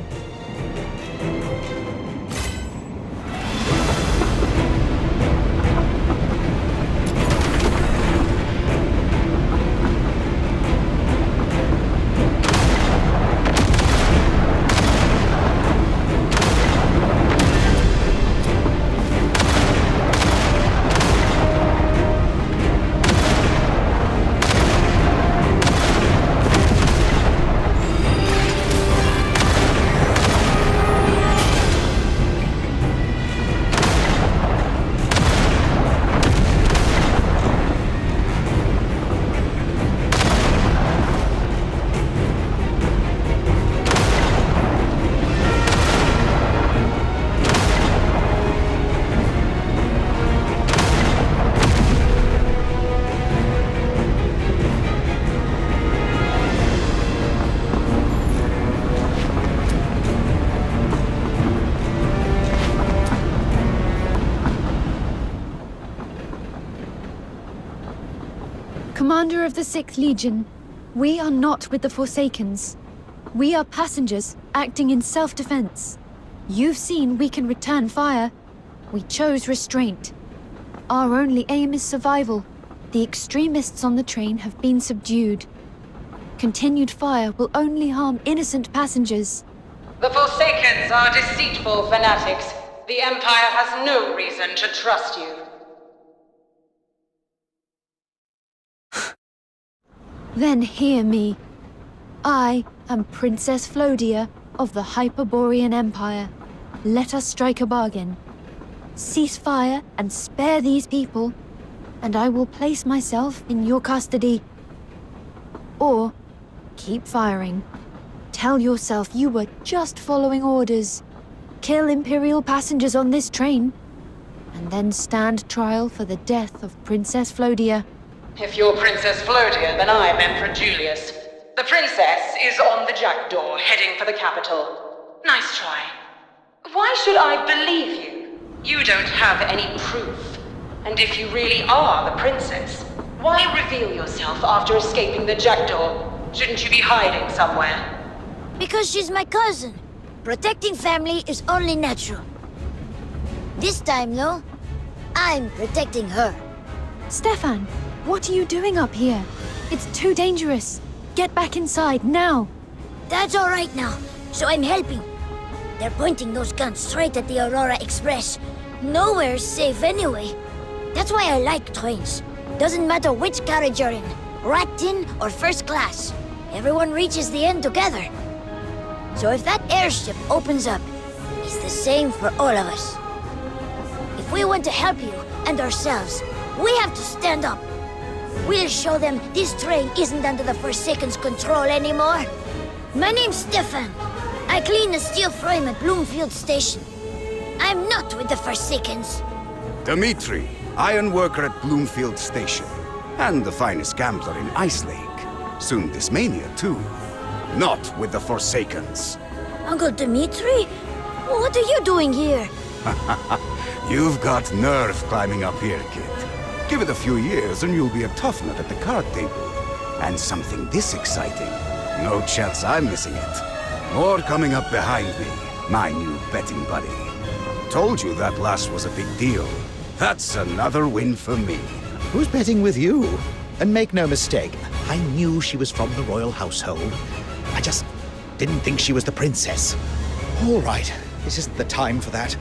Commander of the 6th Legion, we are not with the Forsakens. We are passengers acting in self-defense. You've seen we can return fire. We chose restraint. Our only aim is survival. The extremists on the train have been subdued. Continued fire will only harm innocent passengers. The Forsakens are deceitful fanatics. The Empire has no reason to trust you. Then hear me. I am Princess Flodia of the Hyperborean Empire. Let us strike a bargain. Cease fire and spare these people, and I will place myself in your custody. Or keep firing. Tell yourself you were just following orders. Kill Imperial passengers on this train, and then stand trial for the death of Princess Flodia. If you're Princess Flodia, then I'm Emperor Julius. The princess is on the jackdaw, heading for the capital. Nice try. Why should I believe you? You don't have any proof. And if you really are the princess, why reveal yourself after escaping the jackdaw? Shouldn't you be hiding somewhere? Because she's my cousin. Protecting family is only natural. This time, though, I'm protecting her. Stefan, what are you doing up here? It's too dangerous. Get back inside, now. That's all right now, so I'm helping. They're pointing those guns straight at the Aurora Express. Nowhere's safe anyway. That's why I like trains. Doesn't matter which carriage you're in, rat tin or first class. Everyone reaches the end together. So if that airship opens up, it's the same for all of us. If we want to help you and ourselves, we have to stand up. We'll show them this train isn't under the Forsaken's control anymore. My name's Stefan. I clean the steel frame at Bloomfield Station. I'm not with the Forsakens. Dmitri, iron worker at Bloomfield Station. And the finest gambler in Ice Lake. Soon Dismania, too. Not with the Forsakens. Uncle Dmitri? What are you doing here? You've got nerve climbing up here, kid. Give it a few years and you'll be a tough nut at the card table. And something this exciting. No chance I'm missing it. More coming up behind me, my new betting buddy. Told you that last was a big deal. That's another win for me. Who's betting with you? And make no mistake, I knew she was from the royal household. I just didn't think she was the princess. All right, this isn't the time for that.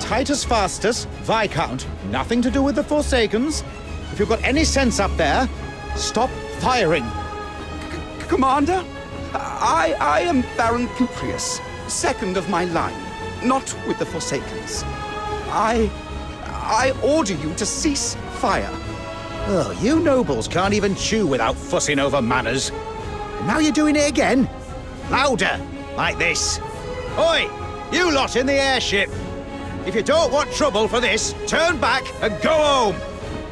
Titus Fastus, Viscount, nothing to do with the Forsakens. If you've got any sense up there, stop firing. Commander, I am Baron Puprius, second of my line, not with the Forsakens. I order you to cease fire. Oh, you nobles can't even chew without fussing over manners. And now you're doing it again? Louder, like this. Oi, you lot in the airship. If you don't want trouble for this, turn back and go home.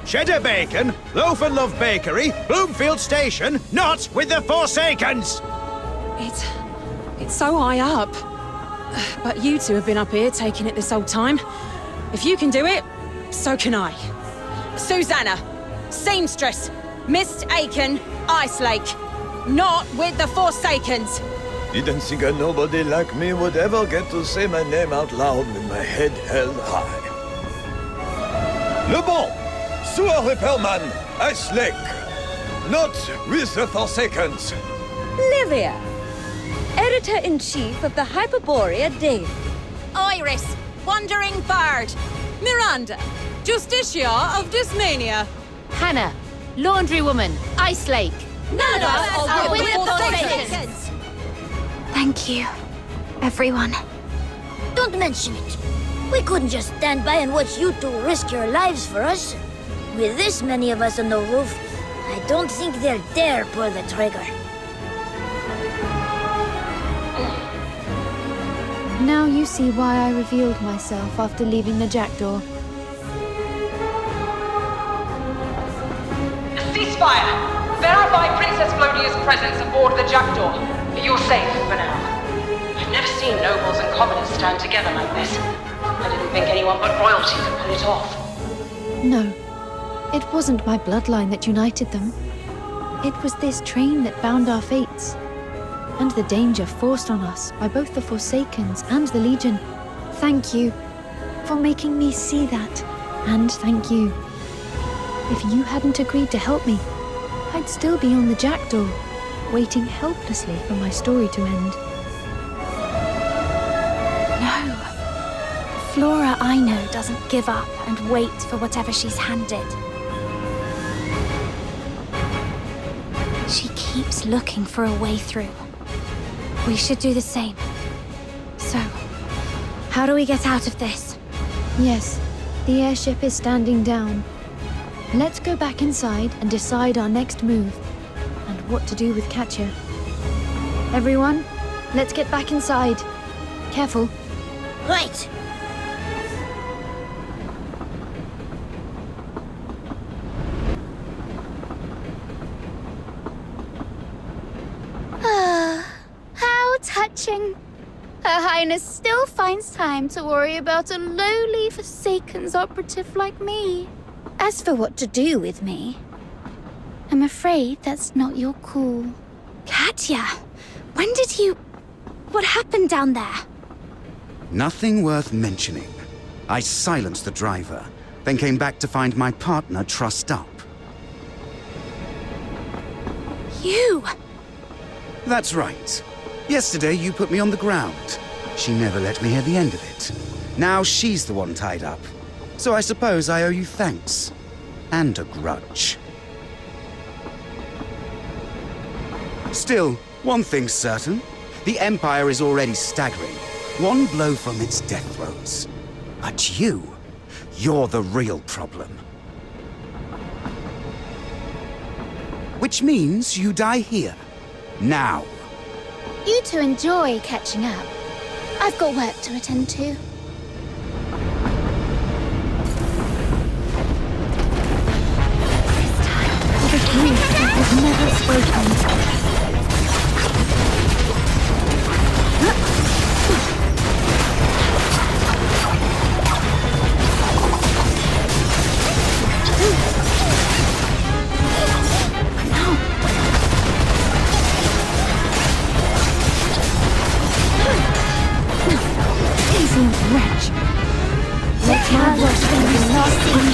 Cheddar Bacon, Loaf and Love Bakery, Bloomfield Station, not with the Forsakens! It's so high up. But you two have been up here taking it this whole time. If you can do it, so can I. Susanna, seamstress, Miss Aiken, Ice Lake. Not with the Forsakens. Didn't think a nobody like me would ever get to say my name out loud with my head held high. Le Bon, sewer repairman, Ice Lake. Not with the Forsakens. Livia, editor-in-chief of the Hyperborea Daily. Iris, wandering bard. Miranda, Justicia of Dismania. Hannah, laundry woman, Ice Lake. None of us are with the Forsakens. Thank you, everyone. Don't mention it. We couldn't just stand by and watch you two risk your lives for us. With this many of us on the roof, I don't think they'll dare pull the trigger. Now you see why I revealed myself after leaving the jackdaw. Ceasefire! Verify Princess Flodia's presence aboard the jackdaw. You're safe for now. I've never seen nobles and commoners stand together like this. I didn't think anyone but royalty could pull it off. No, it wasn't my bloodline that united them. It was this train that bound our fates. And the danger forced on us by both the Forsakens and the Legion. Thank you for making me see that. And thank you. If you hadn't agreed to help me, I'd still be on the jackdaw, waiting helplessly for my story to end. No. Flora, I know, doesn't give up and wait for whatever she's handed. She keeps looking for a way through. We should do the same. So, how do we get out of this? Yes, the airship is standing down. Let's go back inside and decide our next move, and what to do with Katya. Everyone, let's get back inside. Careful. Right. How touching. Her Highness still finds time to worry about a lowly Forsaken's operative like me. As for what to do with me, I'm afraid that's not your call. Katya, when did you... What happened down there? Nothing worth mentioning. I silenced the driver, then came back to find my partner trussed up. You! That's right. Yesterday you put me on the ground. She never let me hear the end of it. Now she's the one tied up. So I suppose I owe you thanks. And a grudge. Still, one thing's certain. The Empire is already staggering. One blow from its death throes. But you're the real problem. Which means you die here. Now. You two enjoy catching up. I've got work to attend to. This time, the grief that was never spoken. Wretch. Let my work be the last thing.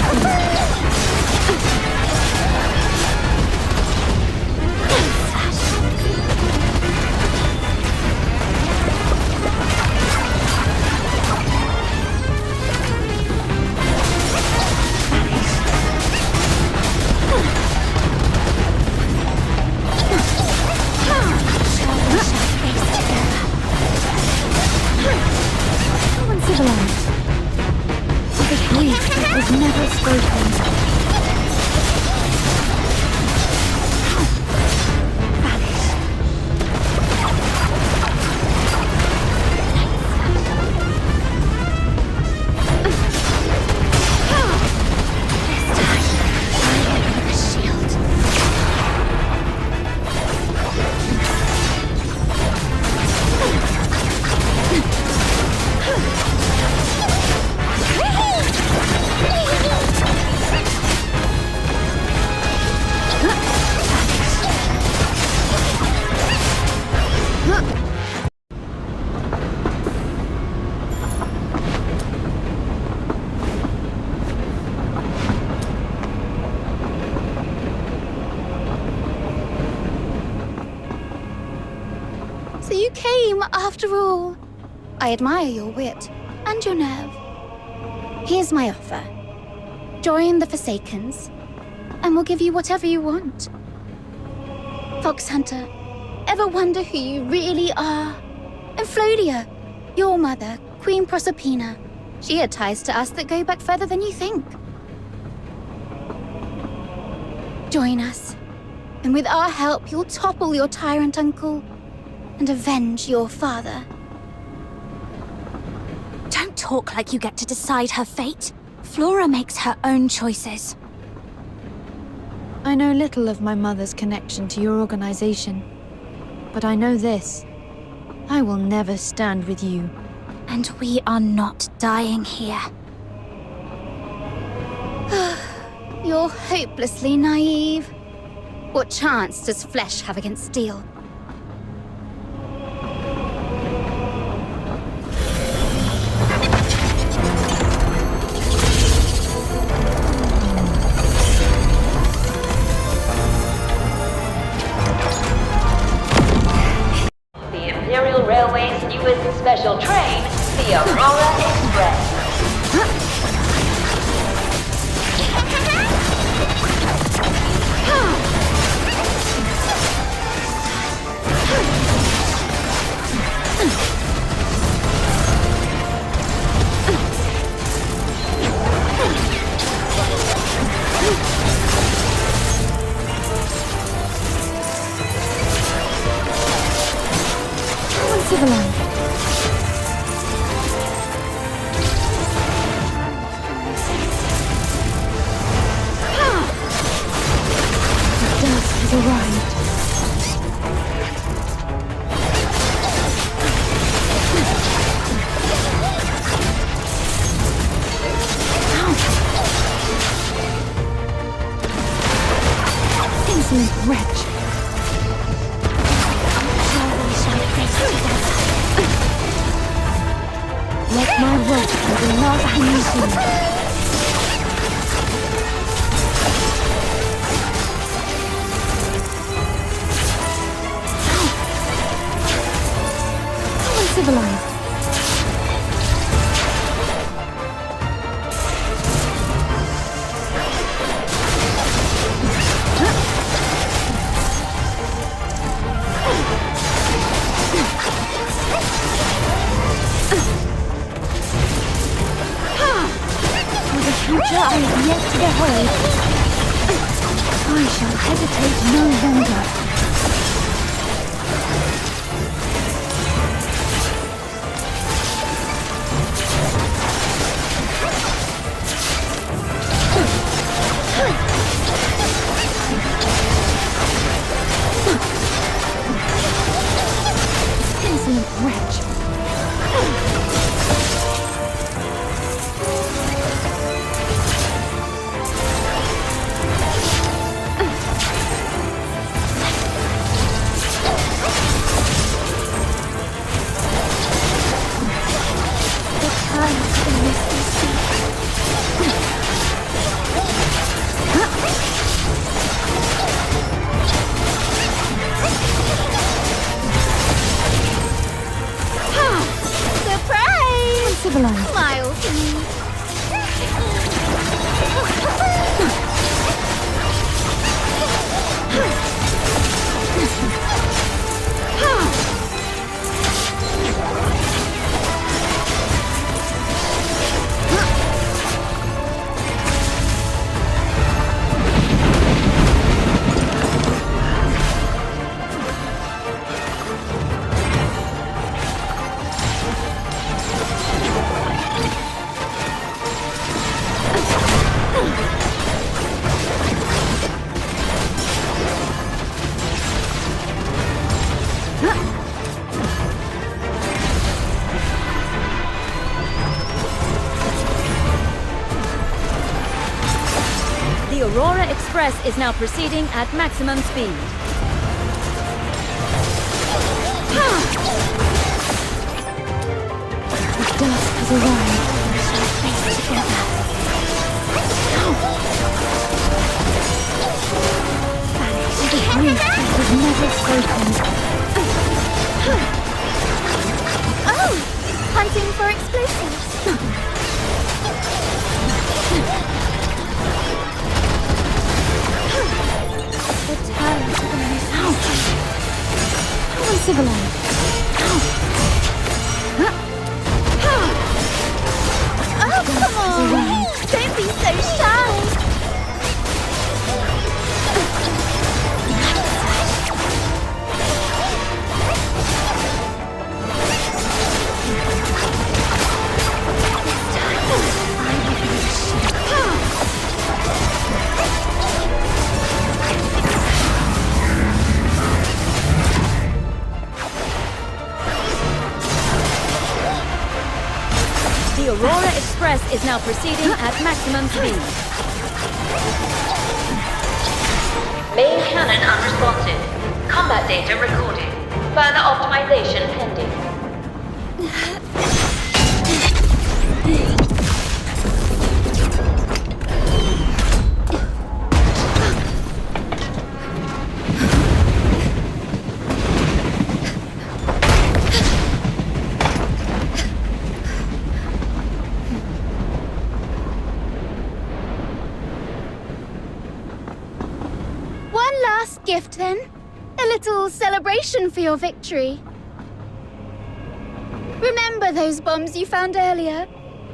So you came after all. I admire your wit and your nerve. Here's my offer. Join the Forsakens, and we'll give you whatever you want. Fox Hunter, ever wonder who you really are? And Flodia, your mother, Queen Proserpina, she had ties to us that go back further than you think. Join us, and with our help, you'll topple your tyrant uncle and avenge your father. Don't talk like you get to decide her fate. Flora makes her own choices. I know little of my mother's connection to your organization, but I know this. I will never stand with you. And we are not dying here. You're hopelessly naive. What chance does flesh have against steel? Imperial Railway's newest special train, the Aurora Express. Uncivilized. The dusk has arrived. Insolent wretch. Let my work be the last thing you see. Uncivilized. Future I have yet to behold. I shall hesitate no longer. Insolent wretch. Surprise! Uncivilized. Smile to me. The Aurora Express is now proceeding at maximum speed. The dusk has arrived. We shall face together. The grief that was never spoken. Oh! Hunting for explosives. Return to the most Uncivilized. Oh, come on! Don't be so shy! The Aurora Express is now proceeding at maximum speed. Main cannon unresponsive. Combat data recorded. Further optimization pending. One last gift then. A little celebration for your victory. Remember those bombs you found earlier?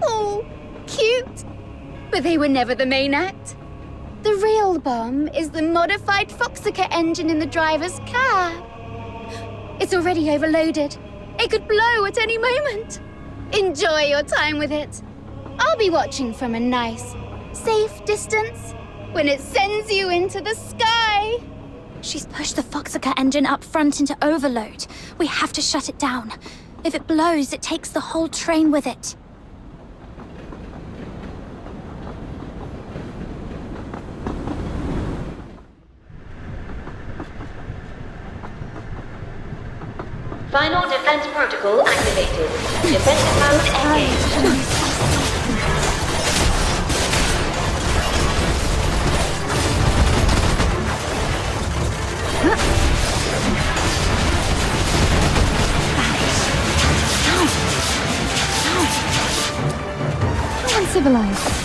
Oh, cute. But they were never the main act. The real bomb is the modified Foxica engine in the driver's car. It's already overloaded. It could blow at any moment. Enjoy your time with it. I'll be watching from a nice, safe distance when it sends you into the sky. She's pushed the Foxica engine up front into overload. We have to shut it down. If it blows, it takes the whole train with it. Final defense protocol activated. Defensive mode engaged. How uncivilized.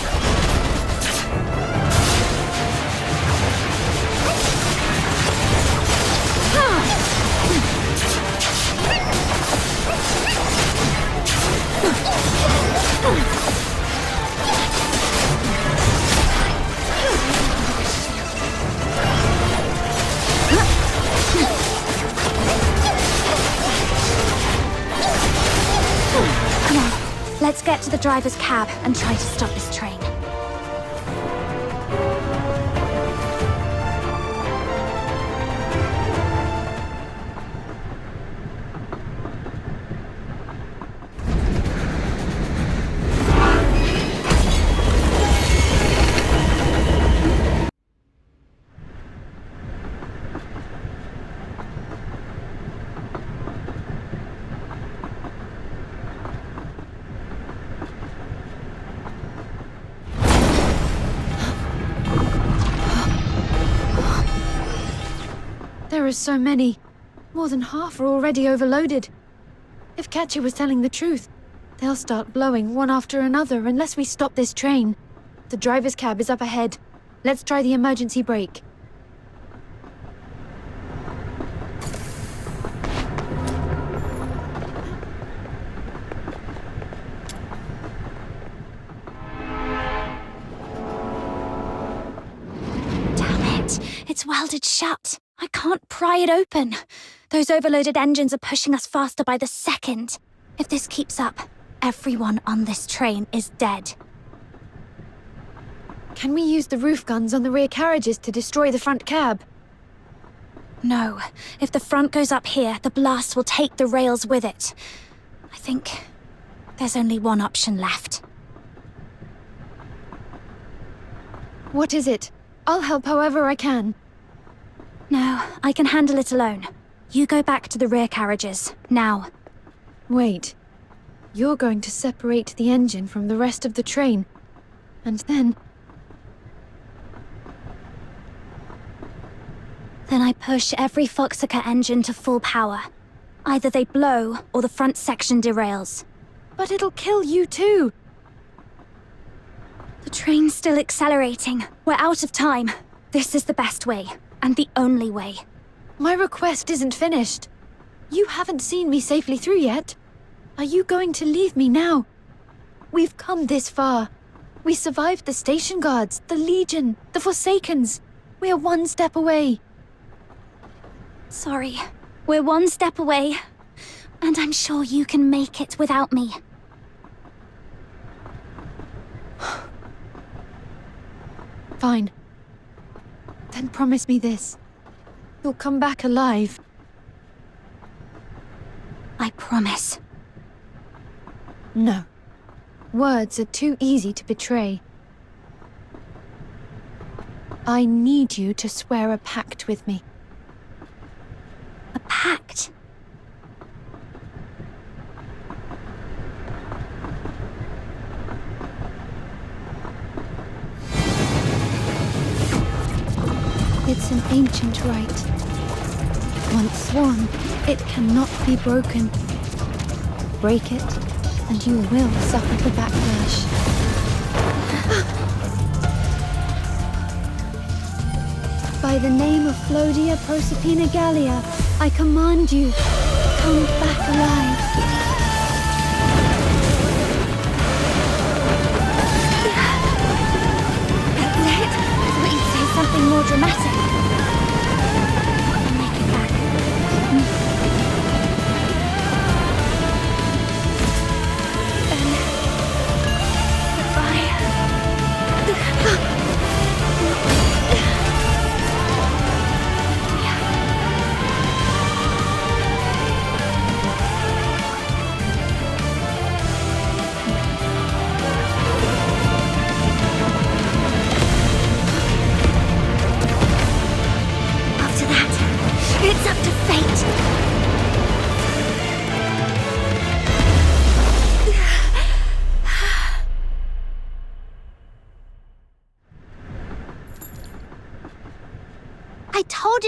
Come on, let's get to the driver's cab and try to stop this train. There are so many. More than half are already overloaded. If Katya was telling the truth, they'll start blowing one after another unless we stop this train. The driver's cab is up ahead. Let's try the emergency brake. Damn it! It's welded shut. I can't pry it open. Those overloaded engines are pushing us faster by the second. If this keeps up, everyone on this train is dead. Can we use the roof guns on the rear carriages to destroy the front cab? No. If the front goes up here, the blast will take the rails with it. I think there's only one option left. What is it? I'll help however I can. No, I can handle it alone. You go back to the rear carriages, now. Wait. You're going to separate the engine from the rest of the train. And then... Then I push every Foxica engine to full power. Either they blow, or the front section derails. But it'll kill you too! The train's still accelerating. We're out of time. This is the best way. And the only way. My request isn't finished. You haven't seen me safely through yet. Are you going to leave me now? We've come this far. We survived the station guards, the Legion, the Forsakens. We're one step away. Sorry. We're one step away. And I'm sure you can make it without me. Fine. Then promise me this. You'll come back alive. I promise. No. Words are too easy to betray. I need you to swear a pact with me. A pact? It's an ancient rite. Once sworn, it cannot be broken. Break it, and you will suffer the backlash. By the name of Flodia Proserpina Gallia, I command you, come back alive. That's it. Please say something more dramatic. I'll make it back.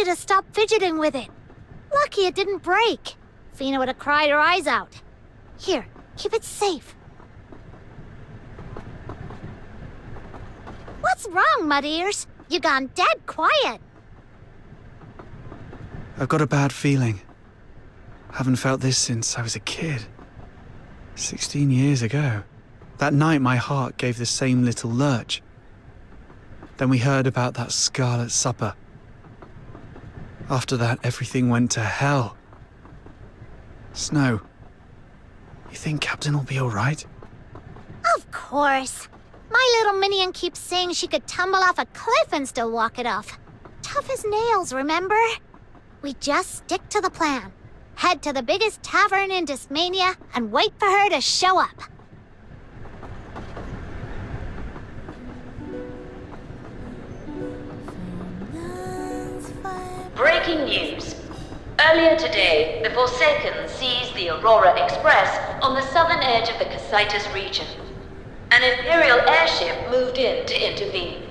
you to stop fidgeting with it. Lucky it didn't break. Fina would have cried her eyes out. Here, keep it safe. What's wrong, Mud Ears? You gone dead quiet. I've got a bad feeling. Haven't felt this since I was a kid. 16 years ago. That night my heart gave the same little lurch. Then we heard about that Scarlet Supper. After that, everything went to hell. Snow, you think Captain will be all right? Of course. My little minion keeps saying she could tumble off a cliff and still walk it off. Tough as nails, remember? We just stick to the plan. Head to the biggest tavern in Discmania and wait for her to show up. Breaking news. Earlier today, the Forsaken seized the Aurora Express on the southern edge of the Casitas region. An Imperial airship moved in to intervene.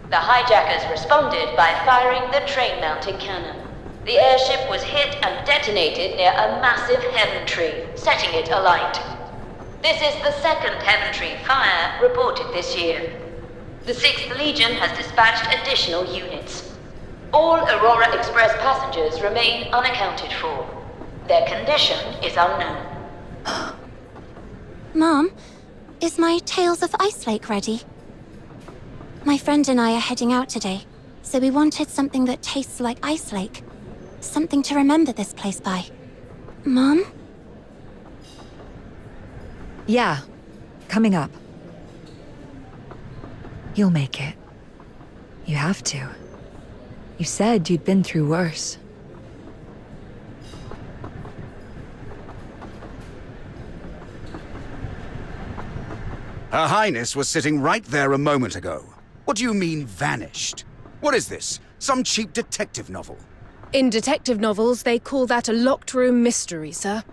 The hijackers responded by firing the train-mounted cannon. The airship was hit and detonated near a massive heaven tree, setting it alight. This is the second heaven tree fire reported this year. The 6th Legion has dispatched additional units. All Aurora Express passengers remain unaccounted for. Their condition is unknown. Mom, is my Tales of Ice Lake ready? My friend and I are heading out today, so we wanted something that tastes like Ice Lake. Something to remember this place by. Mom? Yeah, coming up. You'll make it. You have to. You said you'd been through worse. Her Highness was sitting right there a moment ago. What do you mean, vanished? What is this? Some cheap detective novel? In detective novels, they call that a locked room mystery, sir.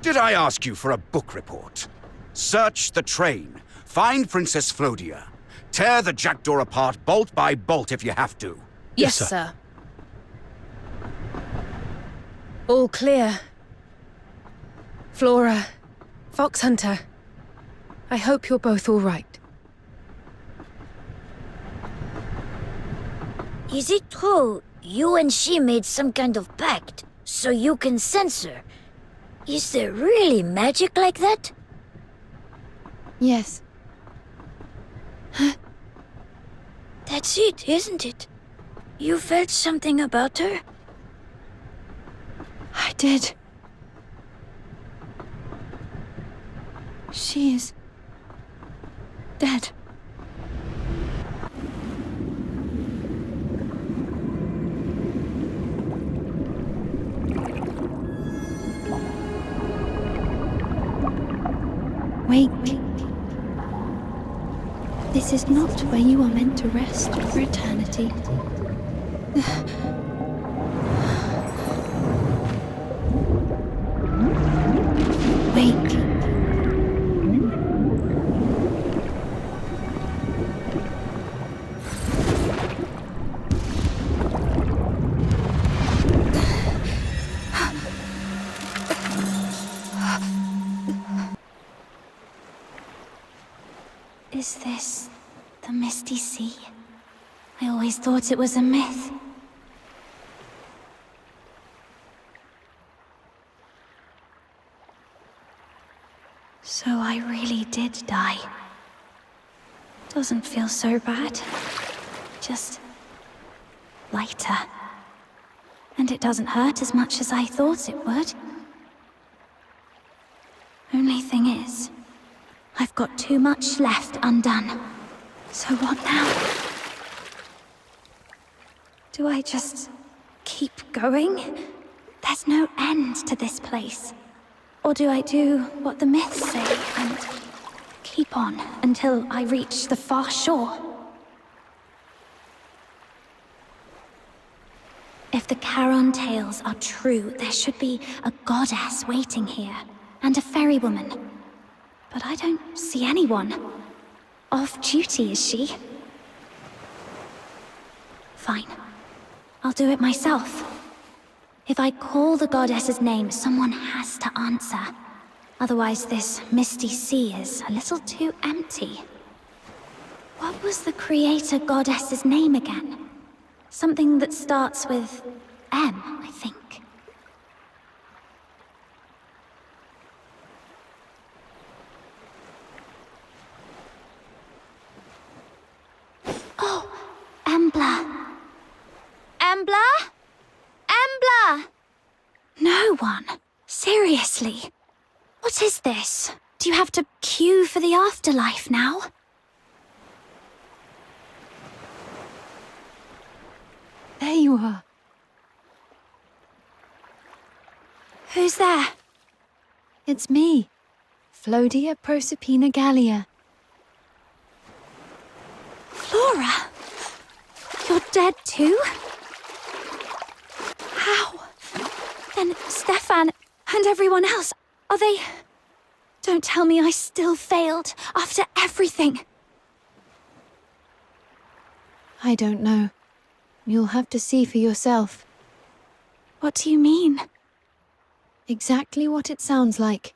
Did I ask you for a book report? Search the train. Find Princess Flodia. Tear the jackdaw apart bolt by bolt if you have to. Yes, sir. All clear. Flora, Fox Hunter, I hope you're both all right. Is it true you and she made some kind of pact so you can sense her? Is there really magic like that? Yes. That's it, isn't it? You felt something about her? I did. She is dead. Wait. This is not where you are meant to rest for eternity. Wait. Is this the Misty Sea? I always thought it was a myth. So I really did die. Doesn't feel so bad. Just lighter. And it doesn't hurt as much as I thought it would. Only thing is, I've got too much left undone. So what now? Do I just keep going? There's no end to this place. Or do I do what the myths say and keep on until I reach the far shore? If the Charon tales are true, there should be a goddess waiting here, and a fairy woman. But I don't see anyone. Off duty, is she? Fine. I'll do it myself. If I call the goddess's name, someone has to answer. Otherwise, this misty sea is a little too empty. What was the creator goddess's name again? Something that starts with M, I think. Oh, Embla. Embla? Embla! No one. Seriously. What is this? Do you have to queue for the afterlife now? There you are. Who's there? It's me, Flodia Proserpina Gallia. Flora? You're dead too? How? Then Stefan and everyone else, are they... Don't tell me I still failed after everything. I don't know. You'll have to see for yourself. What do you mean? Exactly what it sounds like.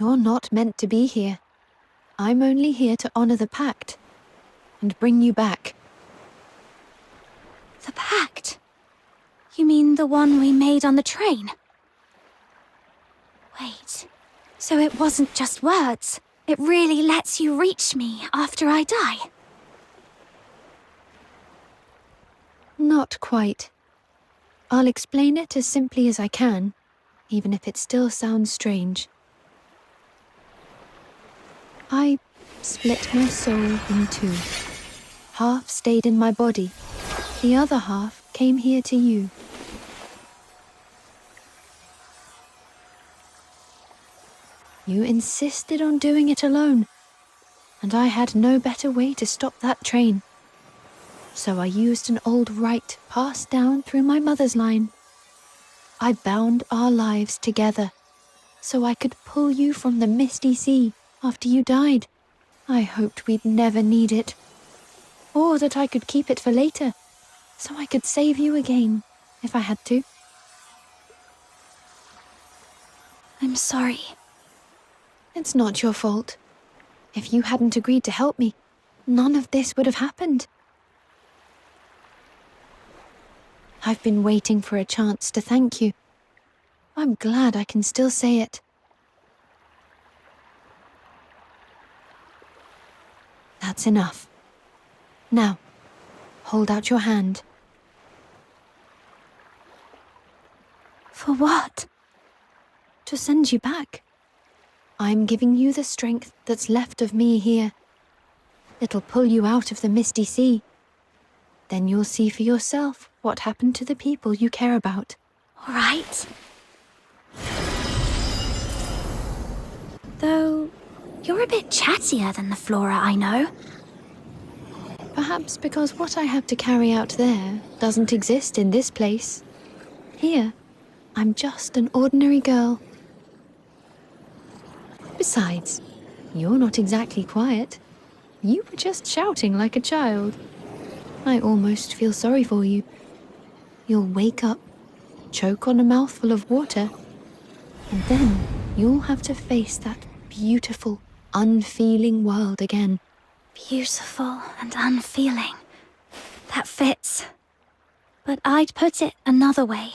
You're not meant to be here. I'm only here to honor the pact and bring you back. The pact? You mean the one we made on the train? Wait, so it wasn't just words. It really lets you reach me after I die? Not quite. I'll explain it as simply as I can, even if it still sounds strange. I split my soul in two. Half stayed in my body. The other half came here to you. You insisted on doing it alone, and I had no better way to stop that train. So I used an old rite passed down through my mother's line. I bound our lives together, so I could pull you from the misty sea after you died. I hoped we'd never need it, or that I could keep it for later, so I could save you again, if I had to. I'm sorry. It's not your fault. If you hadn't agreed to help me, none of this would have happened. I've been waiting for a chance to thank you. I'm glad I can still say it. That's enough. Now, hold out your hand. For what? To send you back. I'm giving you the strength that's left of me here. It'll pull you out of the misty sea. Then you'll see for yourself what happened to the people you care about. All right. Though, you're a bit chattier than the Flora I know. Perhaps because what I have to carry out there doesn't exist in this place. Here, I'm just an ordinary girl. Besides, you're not exactly quiet. You were just shouting like a child. I almost feel sorry for you. You'll wake up, choke on a mouthful of water, and then you'll have to face that beautiful, unfeeling world again. Beautiful and unfeeling. That fits. But I'd put it another way.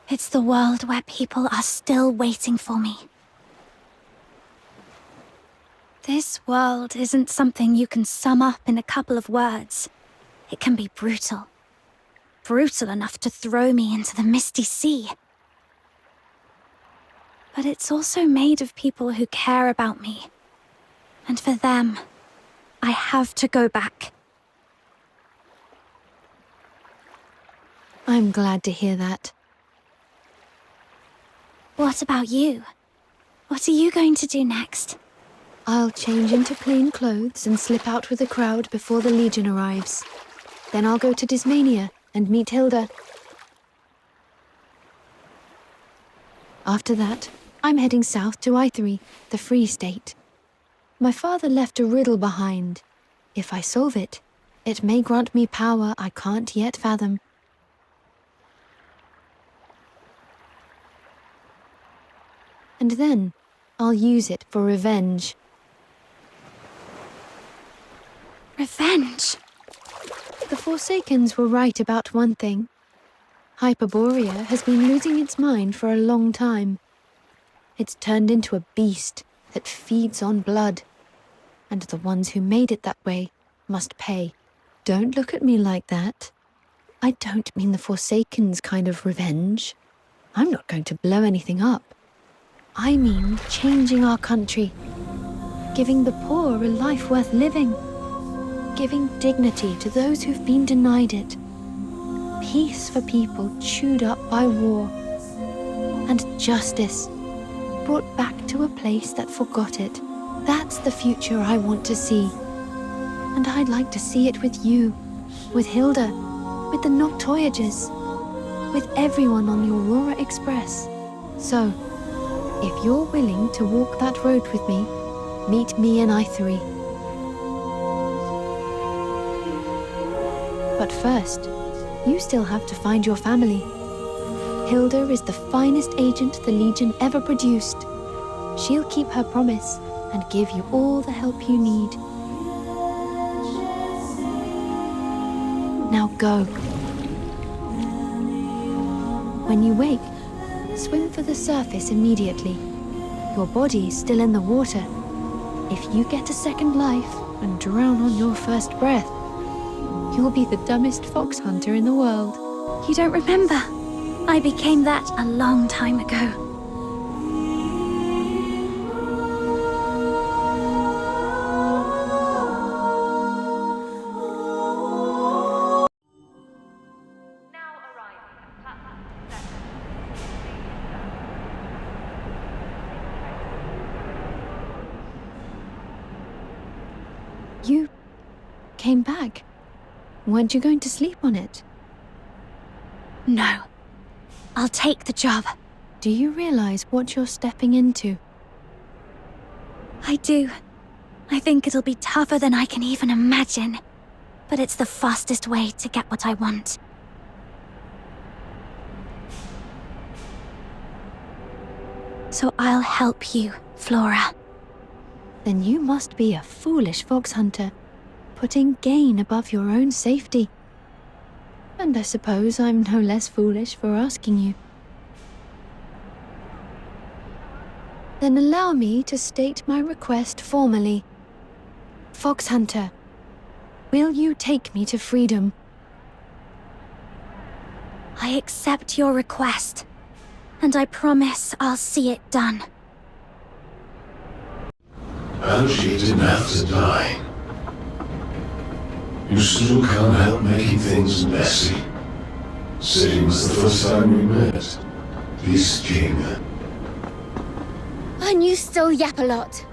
It's the world where people are still waiting for me. This world isn't something you can sum up in a couple of words. It can be brutal. Brutal enough to throw me into the misty sea. But it's also made of people who care about me. And for them, I have to go back. I'm glad to hear that. What about you? What are you going to do next? I'll change into plain clothes and slip out with the crowd before the Legion arrives. Then I'll go to Dismania and meet Hilda. After that, I'm heading south to Ithri, the Free State. My father left a riddle behind. If I solve it, It may grant me power I can't yet fathom. And then I'll use it for revenge. Revenge? The Forsakens were right about one thing. Hyperborea has been losing its mind for a long time. It's turned into a beast that feeds on blood. And the ones who made it that way must pay. Don't look at me like that. I don't mean the Forsakens kind of revenge. I'm not going to blow anything up. I mean changing our country. Giving the poor a life worth living. Giving dignity to those who've been denied it. Peace for people chewed up by war. And justice brought back to a place that forgot it. That's the future I want to see. And I'd like to see it with you, with Hilda, with the Noctoyages, with everyone on the Aurora Express. So, if you're willing to walk that road with me, meet me in I3. But first, you still have to find your family. Hilda is the finest agent the Legion ever produced. She'll keep her promise and give you all the help you need. Now go. When you wake, swim for the surface immediately. Your body's still in the water. If you get a second life and drown on your first breath, you'll be the dumbest fox hunter in the world. You don't remember? I became that a long time ago. You came back. Weren't you going to sleep on it? No. I'll take the job. Do you realize what you're stepping into? I do. I think it'll be tougher than I can even imagine. But it's the fastest way to get what I want. So I'll help you, Flora. Then you must be a foolish fox hunter, putting gain above your own safety. And I suppose I'm no less foolish for asking you. Then allow me to state my request formally. Fox Hunter, will you take me to freedom? I accept your request, and I promise I'll see it done. And she didn't have to die. You still can't help making things messy. Same as the first time we met. Beast King. And you still yap a lot.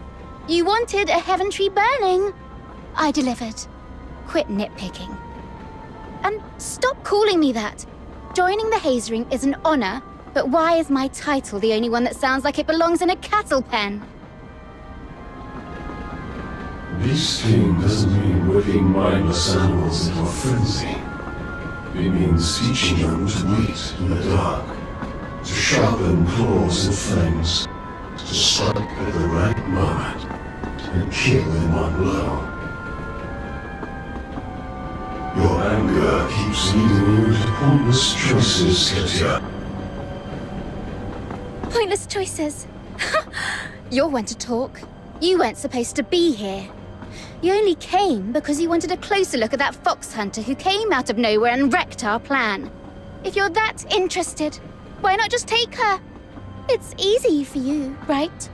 You wanted a heaven tree burning. I delivered. Quit nitpicking. And stop calling me that. Joining the Haze Ring is an honor, but why is my title the only one that sounds like it belongs in a cattle pen? Beast King doesn't mean whipping mindless animals into a frenzy. It means teaching them to wait in the dark, to sharpen claws and fangs, to strike at the right moment, and kill in one blow. Your anger keeps leading you to pointless choices, Katia. Pointless choices. You're one to talk. You weren't supposed to be here. You only came because you wanted a closer look at that fox hunter who came out of nowhere and wrecked our plan. If you're that interested, why not just take her? It's easy for you, right?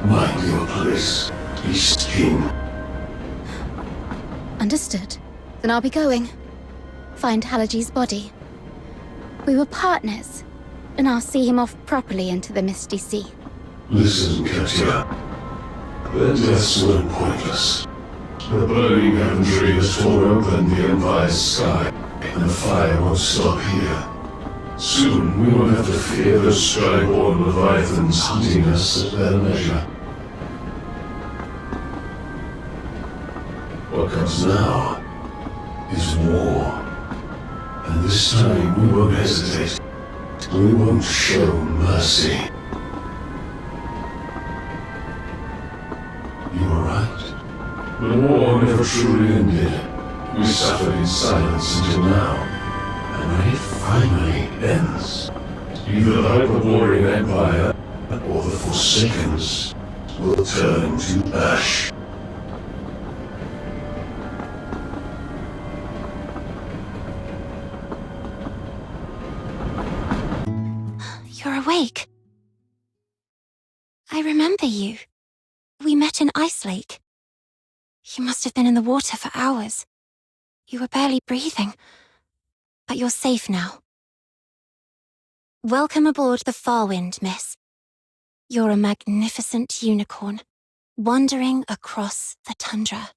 Mind your place, Beast King. Understood. Then I'll be going. Find Halaji's body. We were partners, and I'll see him off properly into the Misty Sea. Listen, Katia. Their deaths weren't pointless. The burning heaven tree has torn open the Empire's sky, and the fire won't stop here. Soon we will have to fear the Skyborn Leviathans hunting us at their leisure. What comes now is war. And this time we won't hesitate. We won't show mercy. You were right. The war never truly ended. We suffered in silence until now. And when it finally ends, either the Hyperborean Empire or the Forsakens will turn to ash. You're awake. I remember you. We met in Ice Lake. You must have been in the water for hours. You were barely breathing. But you're safe now. Welcome aboard the Farwind, miss. You're a magnificent unicorn, wandering across the tundra.